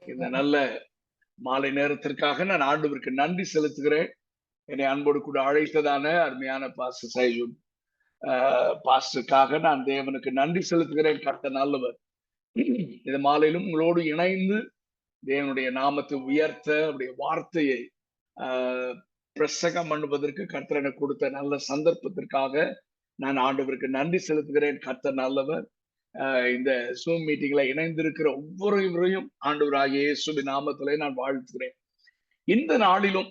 இந்த நல்ல மாலை நேரத்திற்காக நான் ஆண்டவருக்கு நன்றி செலுத்துகிறேன். என்னை அன்போடு கூட அழைத்ததான அருமையான பாஸ்டர் சைஜூன் பாஸ்டருக்காக நான் தேவனுக்கு நன்றி செலுத்துகிறேன். கர்த்தர் நல்லவர். இந்த மாலையிலும் உங்களோடு இணைந்து தேவனுடைய நாமத்தை உயர்த்த அவருடைய வார்த்தையை பிரசங்கம் பண்ணுவதற்கு கர்த்தர் எனக்கு கொடுத்த நல்ல சந்தர்ப்பத்திற்காக நான் ஆண்டவருக்கு நன்றி செலுத்துகிறேன். கர்த்தர் நல்லவர். இந்த ஜூம் மீட்டிங்ல இணைந்திருக்கிற ஒவ்வொருவரையும் ஆண்டவராகிய இயேசுவின் நாமத்திலே நான் வாழ்த்துகிறேன். இந்த நாளிலும்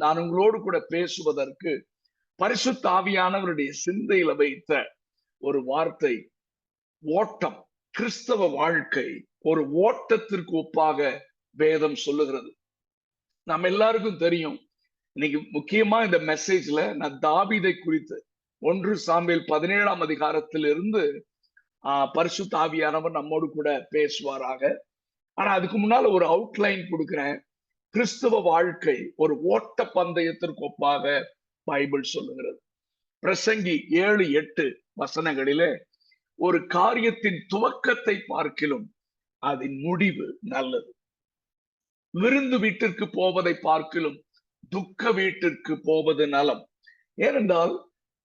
நான் உங்களோடு கூட பேசுவதற்கு பரிசுத்த ஆவியானவருடைய சிந்தையில வைத்த ஒரு வார்த்தை, ஓட்டம். கிறிஸ்தவ வாழ்க்கை ஒரு ஓட்டத்திற்கு ஒப்பாக வேதம் சொல்லுகிறது. நம்ம எல்லாருக்கும் தெரியும். இன்னைக்கு முக்கியமா இந்த மெசேஜ்ல நான் தாவீதை குறித்து 1 சாமுவேல் 17ஆம் அதிகாரத்திலிருந்து பரிசுத்த ஆவியானவர் நம்மோடு கூட பேசுவாராக. ஆனா அதுக்கு முன்னால ஒரு அவுட்லைன் கொடுக்கிறேன். கிறிஸ்தவ வாழ்க்கை ஒரு ஓட்ட பந்தயத்திற்கு ஒப்பாக பைபிள் சொல்லுகிறது. பிரசங்கி 7-8 வசனங்களிலே ஒரு காரியத்தின் துவக்கத்தை பார்க்கிலும் அதன் முடிவு நல்லது. விருந்து வீட்டிற்கு போவதை பார்க்கிலும் துக்க வீட்டிற்கு போவது நலம். ஏனென்றால்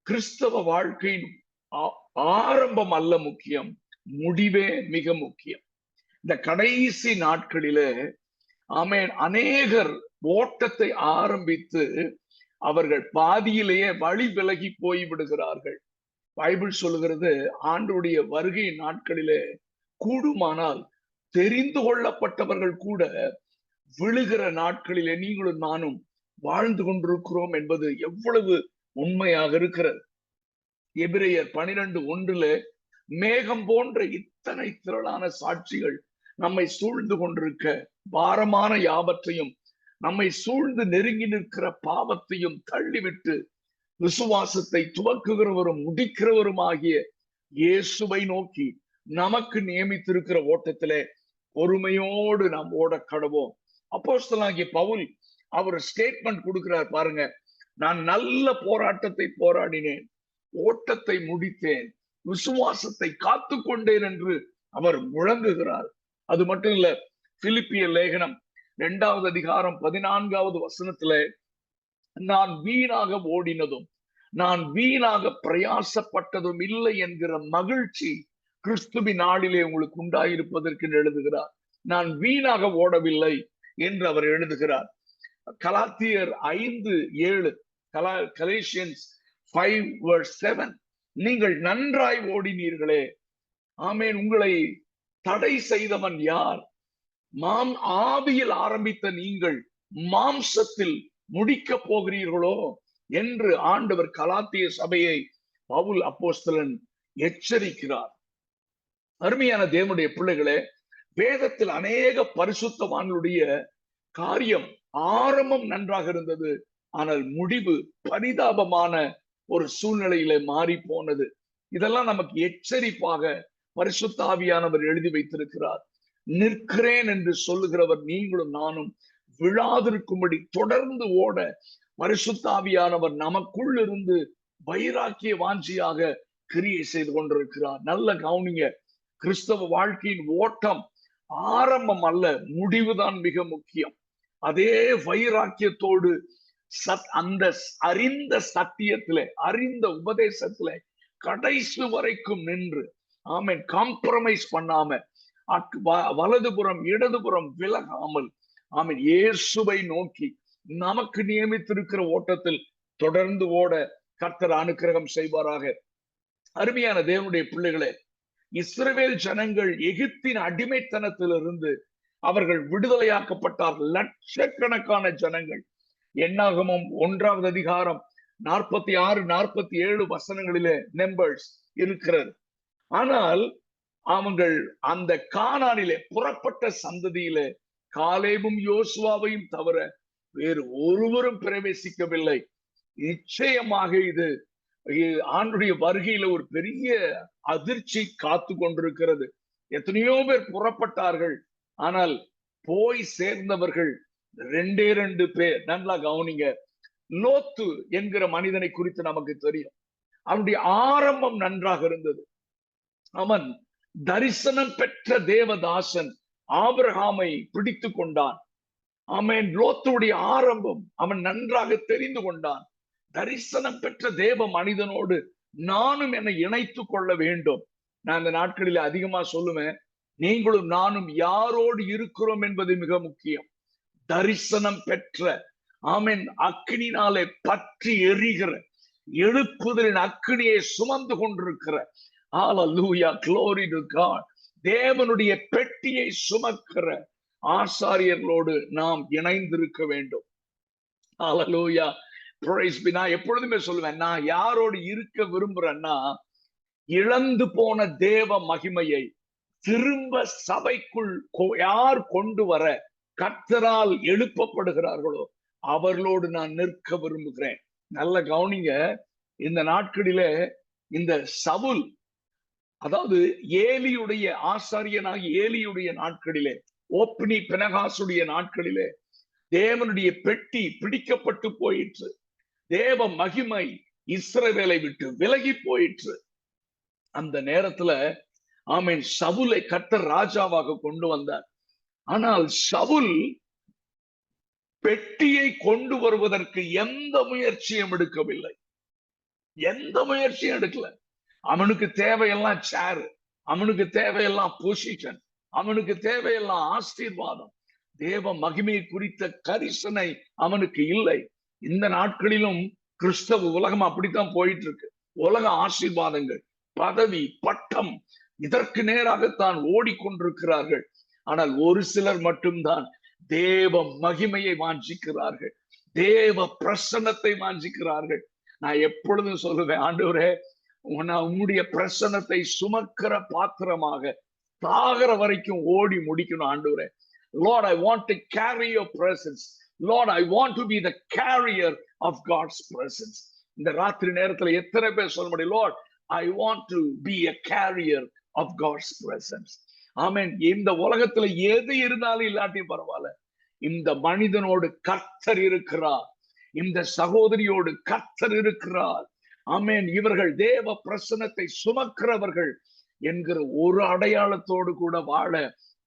கிறிஸ்தவ வாழ்க்கையின் ஆரம்பம் அல்ல முக்கியம், முடிவே மிக முக்கியம். இந்த கடைசி நாட்களிலே அநேகர் ஓட்டத்தை ஆரம்பித்து அவர்கள் பாதியிலேயே வழி விலகி போய் விடுகிறார்கள். பைபிள் சொல்லுகிறது, ஆண்டுடைய வருகை நாட்களிலே கூடுமானால் தெரிந்து கொள்ளப்பட்டவர்கள் கூட விழுகிற நாட்களிலே நீங்களும் நானும் வாழ்ந்து கொண்டிருக்கிறோம் என்பது எவ்வளவு உண்மையாக இருக்கிறது. எபிரேயர் 12:1 மேகம் போன்ற இத்தனை திரளான சாட்சிகள் நம்மை சூழ்ந்து கொண்டிருக்க பாரமான யாவற்றையும் நம்மை சூழ்ந்து நெருங்கி நிற்கிற பாவத்தையும் தள்ளிவிட்டு விசுவாசத்தை துவக்குகிறவரும் முடிக்கிறவரும் ஆகிய இயேசுவை நோக்கி நமக்கு நியமித்திருக்கிற ஓட்டத்திலே பொறுமையோடு நாம் ஓட கடவோம். அப்போஸ்தலனாகிய பவுல் அவர் ஸ்டேட்மெண்ட் கொடுக்கிறார் பாருங்க. நான் நல்ல போராட்டத்தை போராடினேன், ஓட்டத்தை முடித்தேன், விசுவாசத்தை காத்து கொண்டேன் என்று அவர் முழங்குகிறார். அது மட்டும் இல்ல, பிலிப்பியர் லேகனம் 2ஆம் அதிகாரம் 14ஆவது வசனத்துல நான் வீணாக ஓடினதும் நான் வீணாக பிரயாசப்பட்டதும் இல்லை என்கிற மகிழ்ச்சி கிறிஸ்துவின் நாளிலே உங்களுக்கு உண்டாயிருப்பதற்கு எழுதுகிறார். நான் வீணாக ஓடவில்லை என்று அவர் எழுதுகிறார். கலாத்தியர் 5:7, கலேஷியன்ஸ் 5:7 நீங்கள் நன்றாய் ஓடினீர்களே, ஆமேன், உங்களை தடை செய்தவன் யார்? ஆவியில் ஆரம்பித்த நீங்கள் மாம்சத்தில் முடிக்க போகிறீர்களோ என்று ஆண்டவர் கலாத்திய சபையை பவுல் அப்போஸ்தலன் எச்சரிக்கிறார். அருமையான தேவனுடைய பிள்ளைகளே, வேதத்தில் அநேக பரிசுத்தவான்களுடைய காரியம் ஆரம்பம் நன்றாக இருந்தது, ஆனால் முடிவு பரிதாபமான ஒரு சூழ்நிலையில மாறி போனது. இதெல்லாம் நமக்கு எச்சரிப்பாக பரிசுத்த ஆவியானவர் எழுதி வைத்திருக்கிறார். நிற்கிறேன் என்று சொல்லுகிறவர் நீங்களும் நானும் விழாதிருக்கும்படி தொடர்ந்து ஓட பரிசுத்த ஆவியானவர் நமக்குள் இருந்து வைராக்கிய வாஞ்சியாக கிரியை செய்து கொண்டிருக்கிறார். நல்ல கவனிங்க, கிறிஸ்தவ வாழ்க்கையின் ஓட்டம் ஆரம்பம் அல்ல, முடிவுதான் மிக முக்கியம். அதே வைராக்கியத்தோடு அந்த அறிந்த சத்தியத்திலே, அறிந்த உபதேசத்திலே கடைசி வரைக்கும் நின்று காம்ப்ரமைஸ் பண்ணாம, வலதுபுறம் இடதுபுறம் விலகாமல் இயேசுவை நோக்கி நமக்கு நியமித்திருக்கிற ஓட்டத்தில் தொடர்ந்து ஓட கர்த்தர் அனுக்கிரகம் செய்வாராக. அருமையான தேவனுடைய பிள்ளைகளே, இஸ்ரவேல் ஜனங்கள் எகிப்தின் அடிமைத்தனத்திலிருந்து அவர்கள் விடுதலையாக்கப்பட்டார்கள். லட்சக்கணக்கான ஜனங்கள். என்னாகமம் 1ஆம் அதிகாரம் 46-47 வசனங்களிலே நம்பர்ஸ் இருக்கிறது. ஆனால் அவங்கள் அந்த கானானிலே புறப்பட்ட சந்ததியிலே காலேபும் யோசுவாவையும் தவிர வேறு ஒருவரும் பிரவேசிக்கவில்லை. நிச்சயமாக இது ஆண்டுடைய வருகையில ஒரு பெரிய அதிர்ச்சி காத்து கொண்டிருக்கிறது. எத்தனையோ பேர் புறப்பட்டார்கள், ஆனால் போய் சேர்ந்தவர்கள் 2 பேர். நல்லா கவனிங்க, லோத்து என்கிற மனிதனை குறித்து நமக்கு தெரியும். அவனுடைய ஆரம்பம் நன்றாக இருந்தது. அவன் தரிசனம் பெற்ற தேவதாசன், ஆபிரகாமை பிடித்து கொண்டான். ஆமென். லோத்துடைய ஆரம்பம் அவன் நன்றாக தெரிந்து கொண்டான். தரிசனம் பெற்ற தேவ மனிதனோடு நானும் என்னை இணைத்துக் கொள்ள வேண்டும். நான் இந்த நாட்களில் அதிகமா சொல்லுவேன், நீங்களும் நானும் யாரோடு இருக்கிறோம் என்பது மிக முக்கியம். தரிசனம் பெற்ற, ஆமென், அக்கினினாலே பற்றி எரிகிற, எழுப்புதலின் அக்கினியை சுமந்து கொண்டிருக்கிற, ஹalleluya, glory to God, தேவனுடைய பெட்டியை சுமக்கிற ஆசாரியர்களோடு நாம் இணைந்திருக்க வேண்டும். ஹalleluya, praise be. நான் எப்பொழுதுமே சொல்லுவேன், நான் யாரோடு இருக்க விரும்புறேன்னா, இழந்து போன தேவ மகிமையை திரும்ப சபைக்குள் யார் கொண்டு வர கர்த்தரால் எழுப்பப்படுகிறார்களோ அவர்களோடு நான் நிற்க விரும்புகிறேன். நல்ல கவனிங்க, இந்த நாட்களிலே இந்த சவுல், அதாவது ஏலியுடைய ஆசாரியனாகி ஏலியுடைய நாட்களிலே, ஓப்னி பினகாசுடைய நாட்களிலே தேவனுடைய பெட்டி பிடிக்கப்பட்டு போயிற்று. தேவ மகிமை இஸ்ரவேலை விட்டு விலகி போயிற்று. அந்த நேரத்துல ஆமென், சவுலை கர்த்தர் ராஜாவாக கொண்டு வந்தார். ஆனால் சவுல் பெட்டியை கொண்டு வருவதற்கு எந்த முயற்சியும் எடுக்கவில்லை. எந்த முயற்சியும் எடுக்கல. அவனுக்கு தேவையெல்லாம் சேர், அவனுக்கு தேவையெல்லாம் பொசிஷன், அவனுக்கு தேவையெல்லாம் ஆசீர்வாதம். தேவ மகிமை குறித்த கரிசனை அவனுக்கு இல்லை. இந்த நாட்களிலும் கிறிஸ்தவ உலகம் அப்படித்தான் போயிட்டு இருக்கு. உலக ஆசீர்வாதங்கள், பதவி, பட்டம், இதற்கு நேராகத்தான் ஓடிக்கொண்டிருக்கிறார்கள். ஆனால் ஒரு சிலர் மட்டும்தான் தேவ மகிமையை வாஞ்சிக்கிறார்கள், தேவ பிரசன்னத்தை வாஞ்சிக்கிறார்கள். நான் எப்பொழுதும் சொல்லுவேன், ஆண்டவரே, உன்னுடைய பிரசன்னத்தை சுமக்கிற பாத்திரமாக சாகர வரைக்கும் ஓடி முடிக்கணும் ஆண்டவரே. Lord, I want to carry your presence. Lord, I want to be the carrier of God's presence. இந்த ராத்திரி நேரத்துல எத்தனை பேர் சொல்ல முடியும், Lord, I want to be a carrier of God's presence. ஆமென். இந்த உலகத்துல எது இருந்தாலும் இல்லாட்டியும் பரவாயில்ல, இந்த மனிதனோடு கர்த்தர் இருக்கிறார், இந்த சகோதரியோடு கர்த்தர் இருக்கிறார். ஆமென். இவர்கள் தேவ பிரசன்னத்தை சுமக்கிறவர்கள் என்கிற ஒரு அடையாளத்தோடு கூட வாழ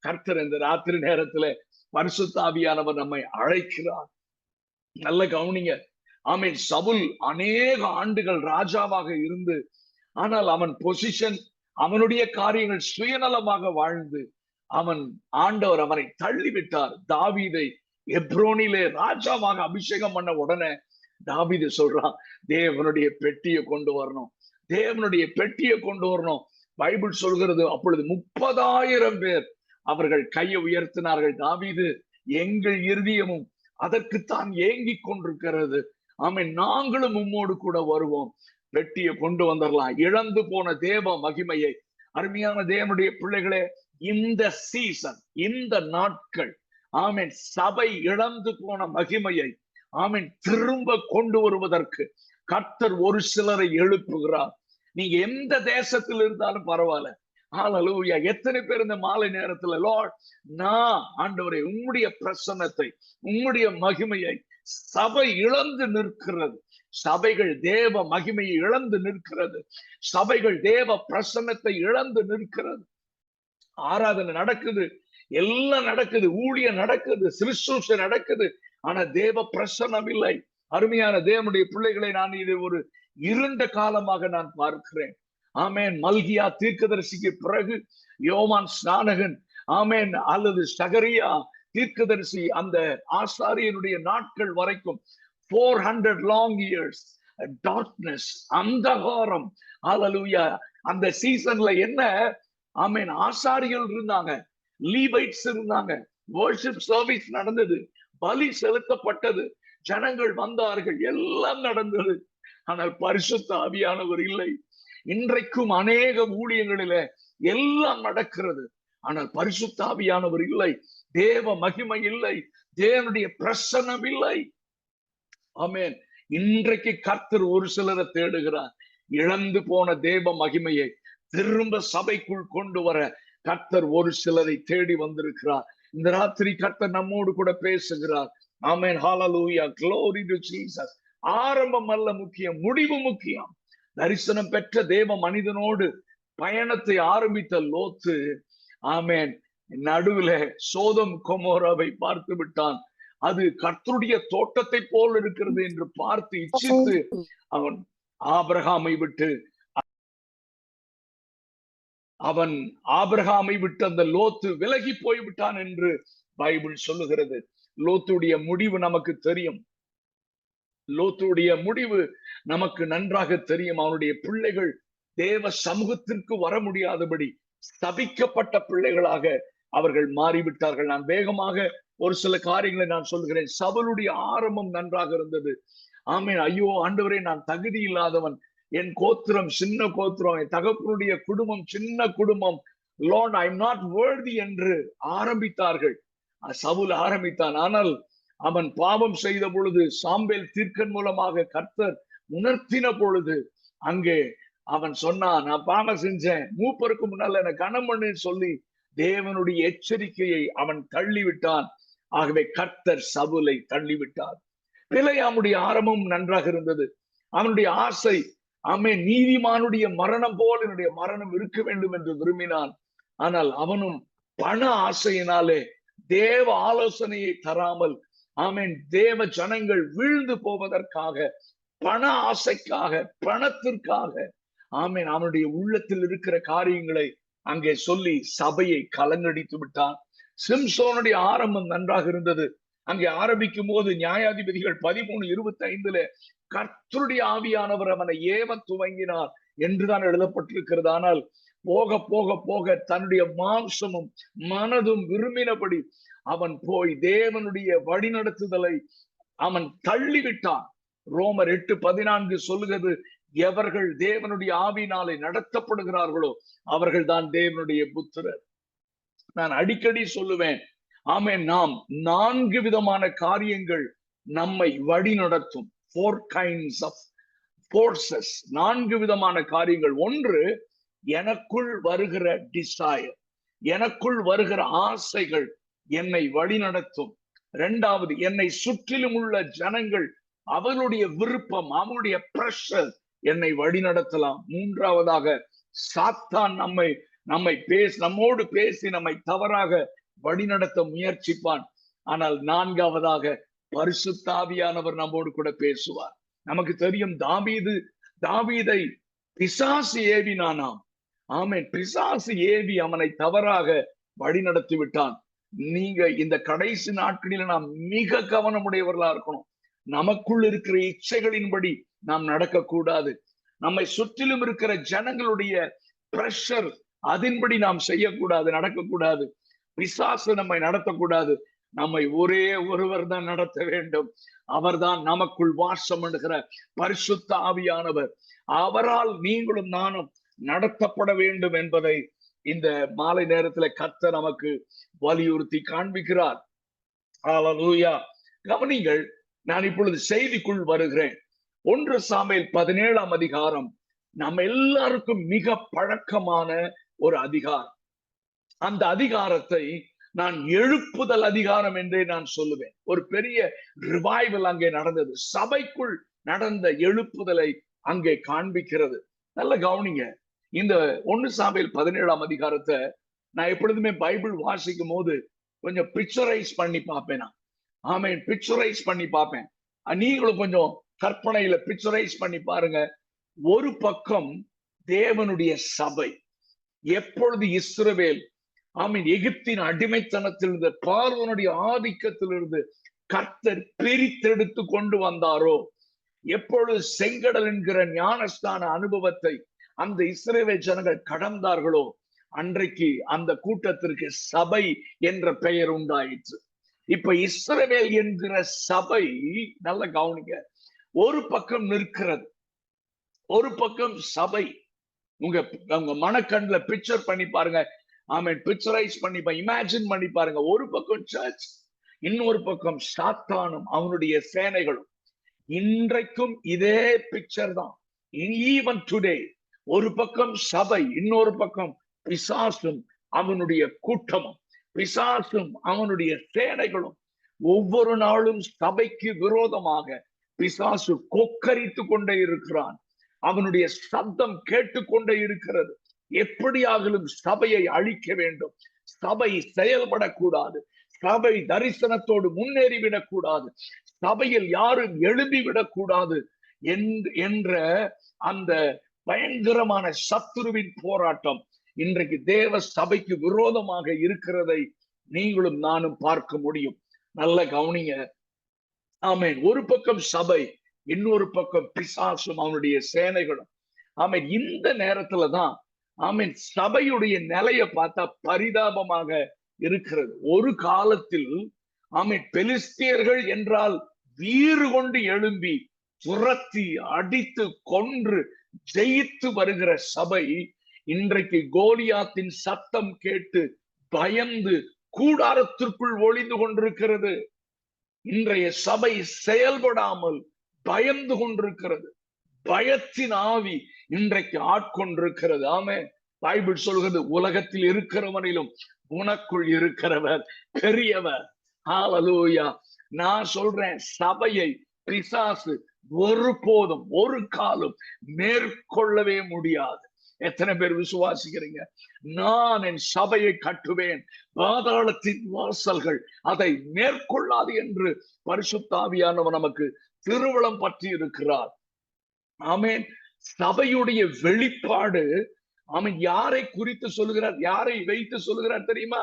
கர்த்தர் இந்த ராத்திரி நேரத்துல பரிசுத்த ஆவியானவர் நம்மை அழைக்கிறார். நல்ல கவனிங்க. ஆமென். சவுல் அநேக ஆண்டுகள் ராஜாவாக இருந்து, ஆனால் அவன் பொசிஷன், அவனுடைய காரியங்கள் சுயநலமாக வாழ்ந்து அவன், ஆண்டவர் அவனை தள்ளிவிட்டார். தாவீதை எப்ரோனிலே ராஜாவாக அபிஷேகம் பண்ண உடனே தாவீது சொல்றான், தேவனுடைய பெட்டியை கொண்டு வரணும், தேவனுடைய பெட்டியை கொண்டு வரணும். பைபிள் சொல்கிறது, அப்பொழுது 30,000 பேர் அவர்கள் கையை உயர்த்தினார்கள். தாவீது, எங்கள் இருதயமும் அதற்குத்தான் ஏங்கிக் கொண்டிருக்கிறது, ஆமென், நாங்களும் உம்மோடு கூட வருவோம், பெட்டியை கொண்டு வந்துடலாம். இழந்து போன தேவ மகிமையை, அருமையான தேவனுடைய பிள்ளைகளே, இந்த சீசன், இந்த நாட்கள், ஆமென், சபை இழந்து போன மகிமையை, ஆமென், திரும்ப கொண்டு வருவதற்கு கர்த்தர் ஒரு சிலரை எழுப்புகிறார். நீங்க எந்த தேசத்தில் இருந்தாலும் பரவாயில்ல. ஹalleluya. எத்தனை பேர் இந்த மாலை நேரத்துல, லார்ட், நான் ஆண்டவரே உம்முடைய பிரசன்னத்தை, உம்முடைய மகிமையை, சபை இழந்து நிற்கிறது, சபைகள் தேவ மகிமையை இழந்து நிற்கிறது, சபைகள் தேவ பிரசன்னத்தை இழந்து நிற்கிறது. ஆராதனை நடக்குது, எல்லாம் நடக்குது, ஊழியம் நடக்குது, சிருஷ்டிஷை நடக்குது, ஆனா தேவ பிரசன்னம் இல்லை. அருமையான தேவனுடைய பிள்ளைகளை, நான் இது ஒரு இருண்ட காலமாக நான் பார்க்கிறேன். ஆமேன். மல்கியா தீர்க்கதரிசிக்கு பிறகு யோவான் ஸ்நானகன், ஆமேன், அல்லது சகரியா தீர்க்கதரிசி, அந்த ஆசாரியனுடைய நாட்கள் வரைக்கும் 400 long years டார்க்னஸ், அந்தகாரம். ஹalleluya. அந்த சீசன்ல என்ன, ஆமேன், ஆசாரியர்கள் இருந்தாங்க, லீவைட்ஸ் இருந்தாங்க, வர்ஷிப் சர்வீஸ் நடந்தது, பலி செலுத்தப்பட்டது, ஜனங்கள் வந்தார்கள், எல்லாம் நடந்தது. ஆனால் பரிசுத்த ஆவியானவர் இல்லை. இன்றைக்கும் அநேக ஊழியங்களில எல்லாம் நடக்கிறது, ஆனால் பரிசுத்த ஆவியானவர் இல்லை, தேவ மகிமை இல்லை, தேவனுடைய பிரசன்னம் இல்லை. ஆமென். இன்றைக்கு கர்த்தர் ஒரு சிலரை தேடுகிறார். இழந்து போன தேவ மகிமையை திரும்ப சபைக்குள் கொண்டு வர கர்த்தர் ஒரு சிலரை தேடி வந்திருக்கிறார். இந்த ராத்திரி கர்த்தர் நம்மோடு கூட பேசுகிறார். ஆமென். ஹalleluya. glory to Jesus. ஆரம்பம் அல்ல முக்கியம், முடிவு முக்கியம். தரிசனம் பெற்ற தேவ மனிதனோடு பயணத்தை ஆரம்பித்த லோத்து, ஆமென், நடுவுல சோதம் கொமோராவை பார்த்து விட்டான். அது கர்த்தருடைய தோட்டத்தை போல் இருக்கிறது என்று பார்த்து இச்சித்து அவன் ஆபிரகாமை விட்டு அந்த லோத்து விலகி போய்விட்டான் என்று பைபிள் சொல்லுகிறது. லோத்துடைய முடிவு நமக்கு தெரியும். லோத்துடைய முடிவு நமக்கு நன்றாக தெரியும். அவனுடைய பிள்ளைகள் தேவ சமூகத்திற்கு வர முடியாதபடி ஸ்தபிக்கப்பட்ட பிள்ளைகளாக அவர்கள் மாறிவிட்டார்கள். நான் வேகமாக ஒரு சில காரியங்களை நான் சொல்கிறேன். சவுலுடைய ஆரம்பம் நன்றாக இருந்தது. ஆமென். ஐயோ ஆண்டவரே, நான் தகுதி இல்லாதவன், என் கோத்திரம் சின்ன கோத்திரம், என் தகப்பனுடைய குடும்பம் சின்ன குடும்பம், Lord I am not worthy என்று ஆரம்பித்தார்கள். சவுல் ஆரம்பித்தான். ஆனால் அவன் பாவம் செய்த பொழுது, சாம்பேல் தீர்க்கன் மூலமாக கர்த்தர் உணர்த்தின பொழுது, அங்கே அவன் சொன்னான், நான் பாவம் செஞ்சேன், மூப்பருக்கு முன்னால என்ன கனம் பண்ணு சொல்லி தேவனுடைய எச்சரிக்கையை அவன் தள்ளிவிட்டான். ஆகவே கர்த்தர் சவுலை தள்ளிவிட்டார். பிலேயாமுடைய ஆரம்பம் நன்றாக இருந்தது. அவனுடைய ஆசை, ஆமென், நீதிமானுடைய மரணம் போல் என்னுடைய மரணம் இருக்க வேண்டும் என்று விரும்பினான். ஆனால் அவனும் பண ஆசையினாலே தேவ ஆலோசனையை தராமல், ஆமென், தேவ ஜனங்கள் வீழ்ந்து போவதற்காக, பண ஆசைக்காக, பணத்திற்காக, ஆமென், அவனுடைய உள்ளத்தில் இருக்கிற காரியங்களை அங்கே சொல்லி சபையை கலங்கடித்து விட்டான். சிம்சோனுடைய ஆரம்பம் நன்றாக இருந்தது. அங்கே ஆரம்பிக்கும் போது நியாயாதிபதிகள் 13:25 கர்த்தருடைய ஆவியானவர் அவனை ஏவ துவங்கினார் என்றுதான் எழுதப்பட்டிருக்கிறது. ஆனால் போக போக போக தன்னுடைய மாம்சமும் மனதும் விரும்பினபடி அவன் போய் தேவனுடைய வழிநடத்துதலை அவன் தள்ளிவிட்டான். ரோமர் 8:14 சொல்லுகிறது, எவர்கள் தேவனுடைய ஆவியினாலே நடத்தப்படுகிறார்களோ அவர்கள் தான் தேவனுடைய புத்திரர். நான் அடிக்கடி சொல்லுவேன், ஆமென், நாம் 4 விதமான காரியங்கள் நம்மை வழி நடத்தும். 4 kinds of forces, 4 விதமான காரியங்கள். ஒன்று, எனக்குள் வருகிற டிசையர், எனக்குள் வருகிற ஆசைகள் என்னை வழி நடத்தும். இரண்டாவது, என்னை சுற்றிலும் உள்ள ஜனங்கள், அவர்களுடைய விருப்பம், அவனுடைய பிரஷர் என்னை வழி நடத்தலாம். மூன்றாவதாக, சாத்தான் நம்மோடு பேசி நம்மை தவறாக வழிநடத்த முயற்சிப்பான். ஆனால் நான்காவதாக, பரிசுத்த ஆவியானவர் நம்மோடு கூட பேசுவார். நமக்கு தெரியும், தாவீதை பிசாசு ஏவினானாம். ஆமென், பிசாசு ஏவி அவனை தவறாக வழி நடத்தி விட்டான். நீங்க இந்த கடைசி நாட்களில நாம் மிக கவனமுடையவர்களா இருக்கணும். நமக்குள் இருக்கிற இச்சைகளின்படி நாம் நடக்கக்கூடாது. நம்மை சுற்றிலும் இருக்கிற ஜனங்களுடைய பிரஷர், அதன்படி நாம் செய்யக்கூடாது, நடக்கக்கூடாது. பிசாசு நம்மை நடத்தக்கூடாது. நம்மை ஒரே ஒருவர் தான் நடத்த வேண்டும். அவர்தான் நமக்குள் வாசம் பண்ணுகிற பரிசுத்த ஆவியானவர். அவரால் நீங்களும் நானும் நடத்தப்பட வேண்டும் என்பதை இந்த மாலை நேரத்துல கர்த்தர் நமக்கு வலியுறுத்தி காண்பிக்கிறார். ஹல்லேலூயா. கவனிங்கள், நான் இப்பொழுது செய்திக்குள் வருகிறேன். 1 சாமுவேல் 17ஆம் அதிகாரம் நம்ம எல்லாருக்கும் மிக பழக்கமான ஒரு அதிகாரம். அந்த அதிகாரத்தை நான் எழுப்புதல் அதிகாரம் என்றே நான் சொல்லுவேன். ஒரு பெரிய ரிவைவல் அங்கே நடந்தது. சபைக்குள் நடந்த எழுப்புதலை அங்கே காண்பிக்கிறது. நல்ல கவனிங்க, இந்த 1 சாமுவேல் 17ஆம் அதிகாரத்தை நான் எப்பொழுதுமே பைபிள் வாசிக்கும் போது கொஞ்சம் பிக்சரைஸ் பண்ணி பார்ப்பேன். ஆமென், பிக்சரைஸ் பண்ணி பார்ப்பேன். நீங்களும் கொஞ்சம் கற்பனையில பிக்சரைஸ் பண்ணி பாருங்க. ஒரு பக்கம் தேவனுடைய சபை, எப்பொழுது இஸ்ரவேல், ஆமீன், எகிப்தின் அடிமைத்தனத்திலிருந்து, பார்வோனுடைய ஆதிக்கத்திலிருந்து கர்த்தர் பிரித்தெடுத்து கொண்டு வந்தாரோ, எப்பொழுது செங்கடல் என்கிற ஞானஸ்தான அனுபவத்தை அந்த இஸ்ரவேல் ஜனங்கள் கடந்தார்களோ, அன்றைக்கு அந்த கூட்டத்திற்கு சபை என்ற பெயர் உண்டாயிற்று. இப்ப இஸ்ரவேல் என்கிற சபை, நல்ல கவனிங்க, ஒரு பக்கம் நிற்கிறது, ஒரு பக்கம் சபை. உங்க மனக்கண்ணுல பிக்சர் பண்ணி பாருங்க. ஆமென், பிக்சரைஸ் பண்ணி இமேஜின் பண்ணி பாருங்க. ஒரு பக்கம் சர்ச், இன்னொரு பக்கம் சாத்தானும் அவனுடைய சேனைகளும். இன்றைக்கும் இதே பிக்சர் தான். ஈவன் டுடே, ஒரு பக்கம் சபை, இன்னொரு பக்கம் பிசாசும் அவனுடைய கூட்டமும், பிசாசும் அவனுடைய சேனைகளும். ஒவ்வொரு நாளும் சபைக்கு விரோதமாக பிசாசு கொக்கரித்து கொண்டே இருக்கிறான். அவனுடைய சத்தம் கேட்டுக்கொண்டே இருக்கிறது. எப்படியாகிலும் சபையை அழிக்க வேண்டும், சபை செயல்படக்கூடாது. சபை தரிசனத்தோடு முன்னேறிவிடக் கூடாது. சபையில் யாரும் எழும்பிவிடக் கூடாது என்ற அந்த பயங்கரமான சத்துருவின் போராட்டம் இன்றைக்கு தேவ சபைக்கு விரோதமாக இருக்கிறதை நீங்களும் நானும் பார்க்க முடியும். நல்ல கவனிங்க. ஆமென். ஒரு பக்கம் சபை, இன்னொரு பக்கம் பிசாசும் அவனுடைய சேனைகளும். ஆமென். இந்த நேரத்துலதான் ஆமென் சபையுடைய நிலையை பார்த்தா பரிதாபமாக இருக்கிறது. ஒரு காலத்தில் ஆமென் பெலிஸ்தியர்கள் என்றால் வீறு கொண்டு எழும்பி துரத்தி அடித்து கொன்று ஜெயித்து வருகிற சபை இன்றைக்கு கோலியாத்தின் சத்தம் கேட்டு பயந்து கூடாரத்திற்குள் ஒளிந்து கொண்டிருக்கிறது. இன்றைய சபை செயல்படாமல் பயந்து கொண்டிருக்கிறது. பயத்தின் ஆவி இன்றைக்கு ஆட்கொண்டிருக்கிறது. ஆமே, பைபிள் சொல்கிறது உலகத்தில் இருக்கிறவனிலும் உனக்குள் இருக்கிறவர் பெரியவர். ஹல்லேலூயா. நான் சொல்றேன், சபையை பிசாசு ஒருபோதும் ஒரு காலம் மேற்கொள்ளவே முடியாது. எத்தனை பேர் விசுவாசிக்கிறீங்க? நான் என் சபையை கட்டுவேன், பாதாளத்தின் வாசல்கள் அதை மேற்கொள்ளாது என்று பரிசுத்த ஆவியானவர் நமக்கு திருவுளம் பற்றி இருக்கிறார். ஆமென். சபையுடைய வெளிப்பாடு அவன் யாரை குறித்து சொல்லுகிறார், யாரை வைத்து சொல்லுகிறார் தெரியுமா?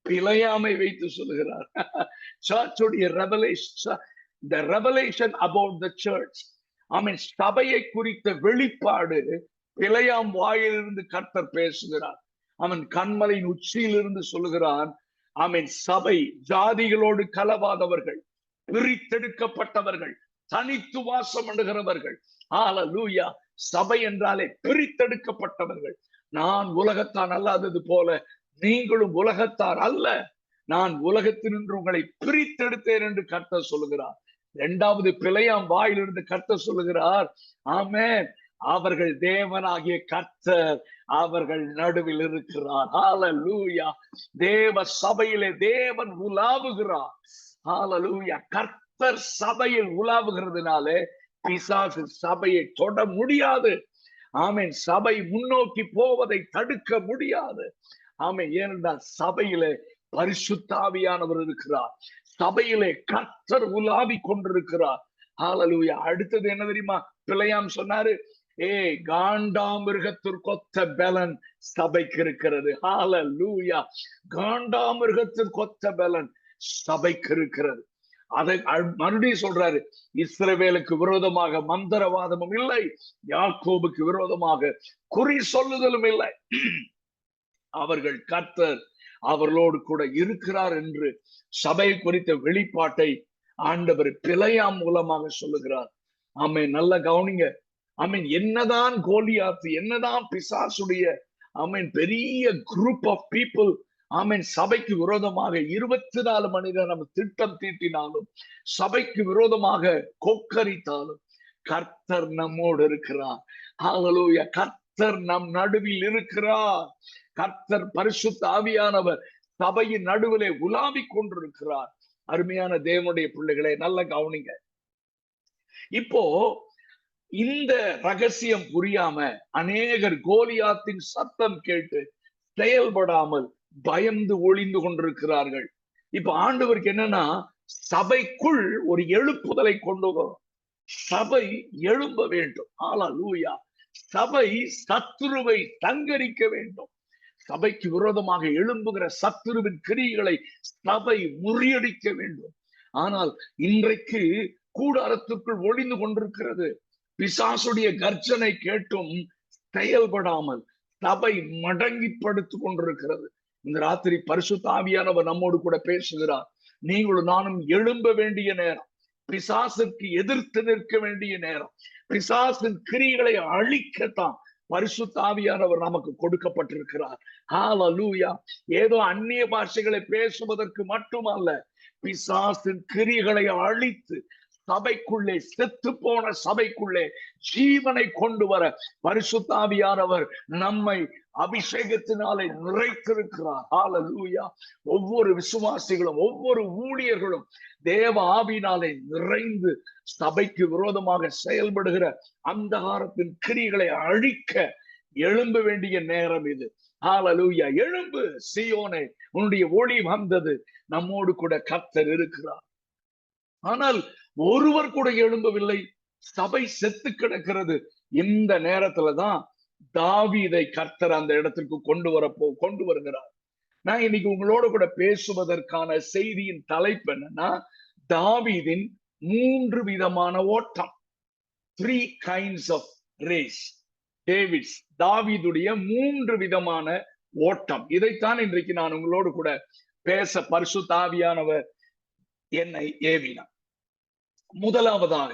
பிழையாமை வைத்து சொல்லுகிறார். சர்ச்சுடைய revelation, the revelation about the church. ஆமென். சபையை குறித்த வெளிப்பாடு பிழையாம் வாயிலிருந்து கர்த்தர் பேசுகிறார். அவன் கண்மலையின் உச்சியிலிருந்து சொல்லுகிறான். ஆமென். சபை ஜாதிகளோடு கலவாதவர்கள், பிரித்தெடுக்கப்பட்டவர்கள், தனித்து வாசம் பண்ணுகிறவர்கள். ஹல்லேலூயா. சபை என்றாலே பிரித்தெடுக்கப்பட்டவர்கள். நான் உலகத்தான் அல்லாதது போல நீங்களும் உலகத்தார் அல்ல, நான் உலகத்தினின்று உங்களை பிரித்தெடுத்தேன் என்று கர்த்தர் சொல்லுகிறார். இரண்டாவது பிழையாம் வாயிலிருந்து கர்த்தர் சொல்லுகிறார். ஆமென். அவர்கள் தேவனாகிய கர்த்தர் அவர்கள் நடுவில் இருக்கிறார். ஹல்லேலூயா. தேவ சபையிலே தேவன் உலாவுகிறார். ஹல்லேலூயா. கர்த்தர் சபையில் உலாவுகிறதுனாலே பிசாசு சபையை தொட முடியாது. ஆமென். சபை முன்னோக்கி போவதை தடுக்க முடியாது. ஆமென். ஏனென்றால் சபையிலே பரிசுத்த ஆவியானவர் இருக்கிறார். சபையிலே கர்த்தர் உலாவி கொண்டிருக்கிறார். ஹல்லேலூயா. அடுத்தது என்ன தெரியுமா? பிழையாம் சொன்னாரு, காண்டாமிருகத்திற்கொத்த பலன் சபைக்கு இருக்கிறது. ஹல்லேலூயா. காண்டாமிருகத்திற்கொத்த பலன் சபைக்கு இருக்கிறது. அதை மறுபடியும் சொல்றாரு, இஸ்ரவேலுக்கு விரோதமாக மந்திரவாதமும் இல்லை, யாக்கோபுக்கு விரோதமாக குறி சொல்லுதலும் இல்லை. அவர்கள் கர்த்தர் அவர்களோடு கூட இருக்கிறார் என்று சபை குறித்த வெளிப்பாட்டை ஆண்டவர் பிழையாம் மூலமாக சொல்லுகிறார். ஆமென். நல்ல கவனிங்க. ஆமென். என்னதான் கோலியாத்து, என்னதான் பிசாசுடைய ஆமென் பெரிய குரூப் ஆஃப் பீப்புள் ஆமென் சபைக்கு விரோதமாக 24 மணி நேரம் திட்டம் தீட்டினாலும், சபைக்கு விரோதமாக கொக்கரித்தாலும், கர்த்தர் நம்மோடு இருக்கிறார். ஹல்லேலூயா. கர்த்தர் நம் நடுவில் இருக்கிறார். கர்த்தர் பரிசுத்த ஆவியானவர் சபையின் நடுவிலே உலாவிக் கொண்டிருக்கிறார். அருமையான தேவனுடைய பிள்ளைகளை நல்ல கவனிங்க. இப்போ இந்த ரகசியம் புரியாம அநேகர் கோலியாத்தின் சத்தம் கேட்டு செயல்படாமல் பயந்து ஒளிந்து கொண்டிருக்கிறார்கள். இப்ப ஆண்டவருக்கு என்னன்னா, சபைக்குள் ஒரு எழுப்புதலை கொண்டு வரும். சபை எழும்ப வேண்டும். ஹல்லேலூயா. சபை சத்துருவை சங்கரிக்க வேண்டும். சபைக்கு விரோதமாக எழும்புகிற சத்துருவின் கிரியைகளை சபை முறியடிக்க வேண்டும். ஆனால் இன்றைக்கு கூடாரத்திற்குள் ஒளிந்து கொண்டிருக்கிறது. பிசாசுடைய கர்ஜனை கேட்டும் செயல்படாமல் சபை மடங்கி படுத்துக் கொண்டிருக்கிறது. இந்த ராத்திரி பரிசுத்த ஆவியானவர் நம்மோடு கூட பேசுகிறார். நீங்களும் நானும் எழும்ப வேண்டிய நேரம், பிசாசுக்கு எதிர்த்து நிற்க வேண்டிய நேரம். பிசாசின் கிரியைகளை அழிக்கத்தான் பரிசுத்த ஆவியானவர் நமக்கு கொடுக்கப்பட்டிருக்கிறார். ஹல்லேலூயா. ஏதோ அந்நிய பாஷைகளை பேசுவதற்கு மட்டுமல்ல, பிசாசின் கிரியைகளை அழித்து சபைக்குள்ளே, செத்து போன சபைக்குள்ளே ஜீவனை கொண்டு வர பரிசுத்த ஆவியானவர் நம்மை அபிஷேகத்தினாலே நிறைத்திருக்கிறார். ஹல்லேலூயா. ஒவ்வொரு விசுவாசிகளும், ஒவ்வொரு ஊழியர்களும் தேவ ஆவியினாலே நிறைந்து சபைக்கு விரோதமாக செயல்படுகிற அந்தகாரத்தின் கிரியைகளை அழிக்க எழும்ப வேண்டிய நேரம் இது. ஹalleluya. எழும்பு சீயோனே, உன்னுடைய ஒளி வந்தது. நம்மோடு கூட கர்த்தர் இருக்கிறார். ஆனால் ஒருவர் கூட எழும்பவில்லை. சபை செத்து கிடக்கிறது. இந்த நேரத்துலதான் தாவீதை கர்த்தர் அந்த இடத்திற்கு கொண்டு வருகிறார். நான் இன்னைக்கு உங்களோட கூட பேசுவதற்கான செய்தியின் தலைப்பு என்னன்னா, தாவீதின் 3 விதமான ஓட்டம். 3 kinds of race. தாவீதுடைய 3 விதமான ஓட்டம். இதைத்தான் இன்றைக்கு நான் உங்களோடு கூட பேச பரிசுத்த ஆவியானவர் என்னை ஏவினார். முதலாவதாக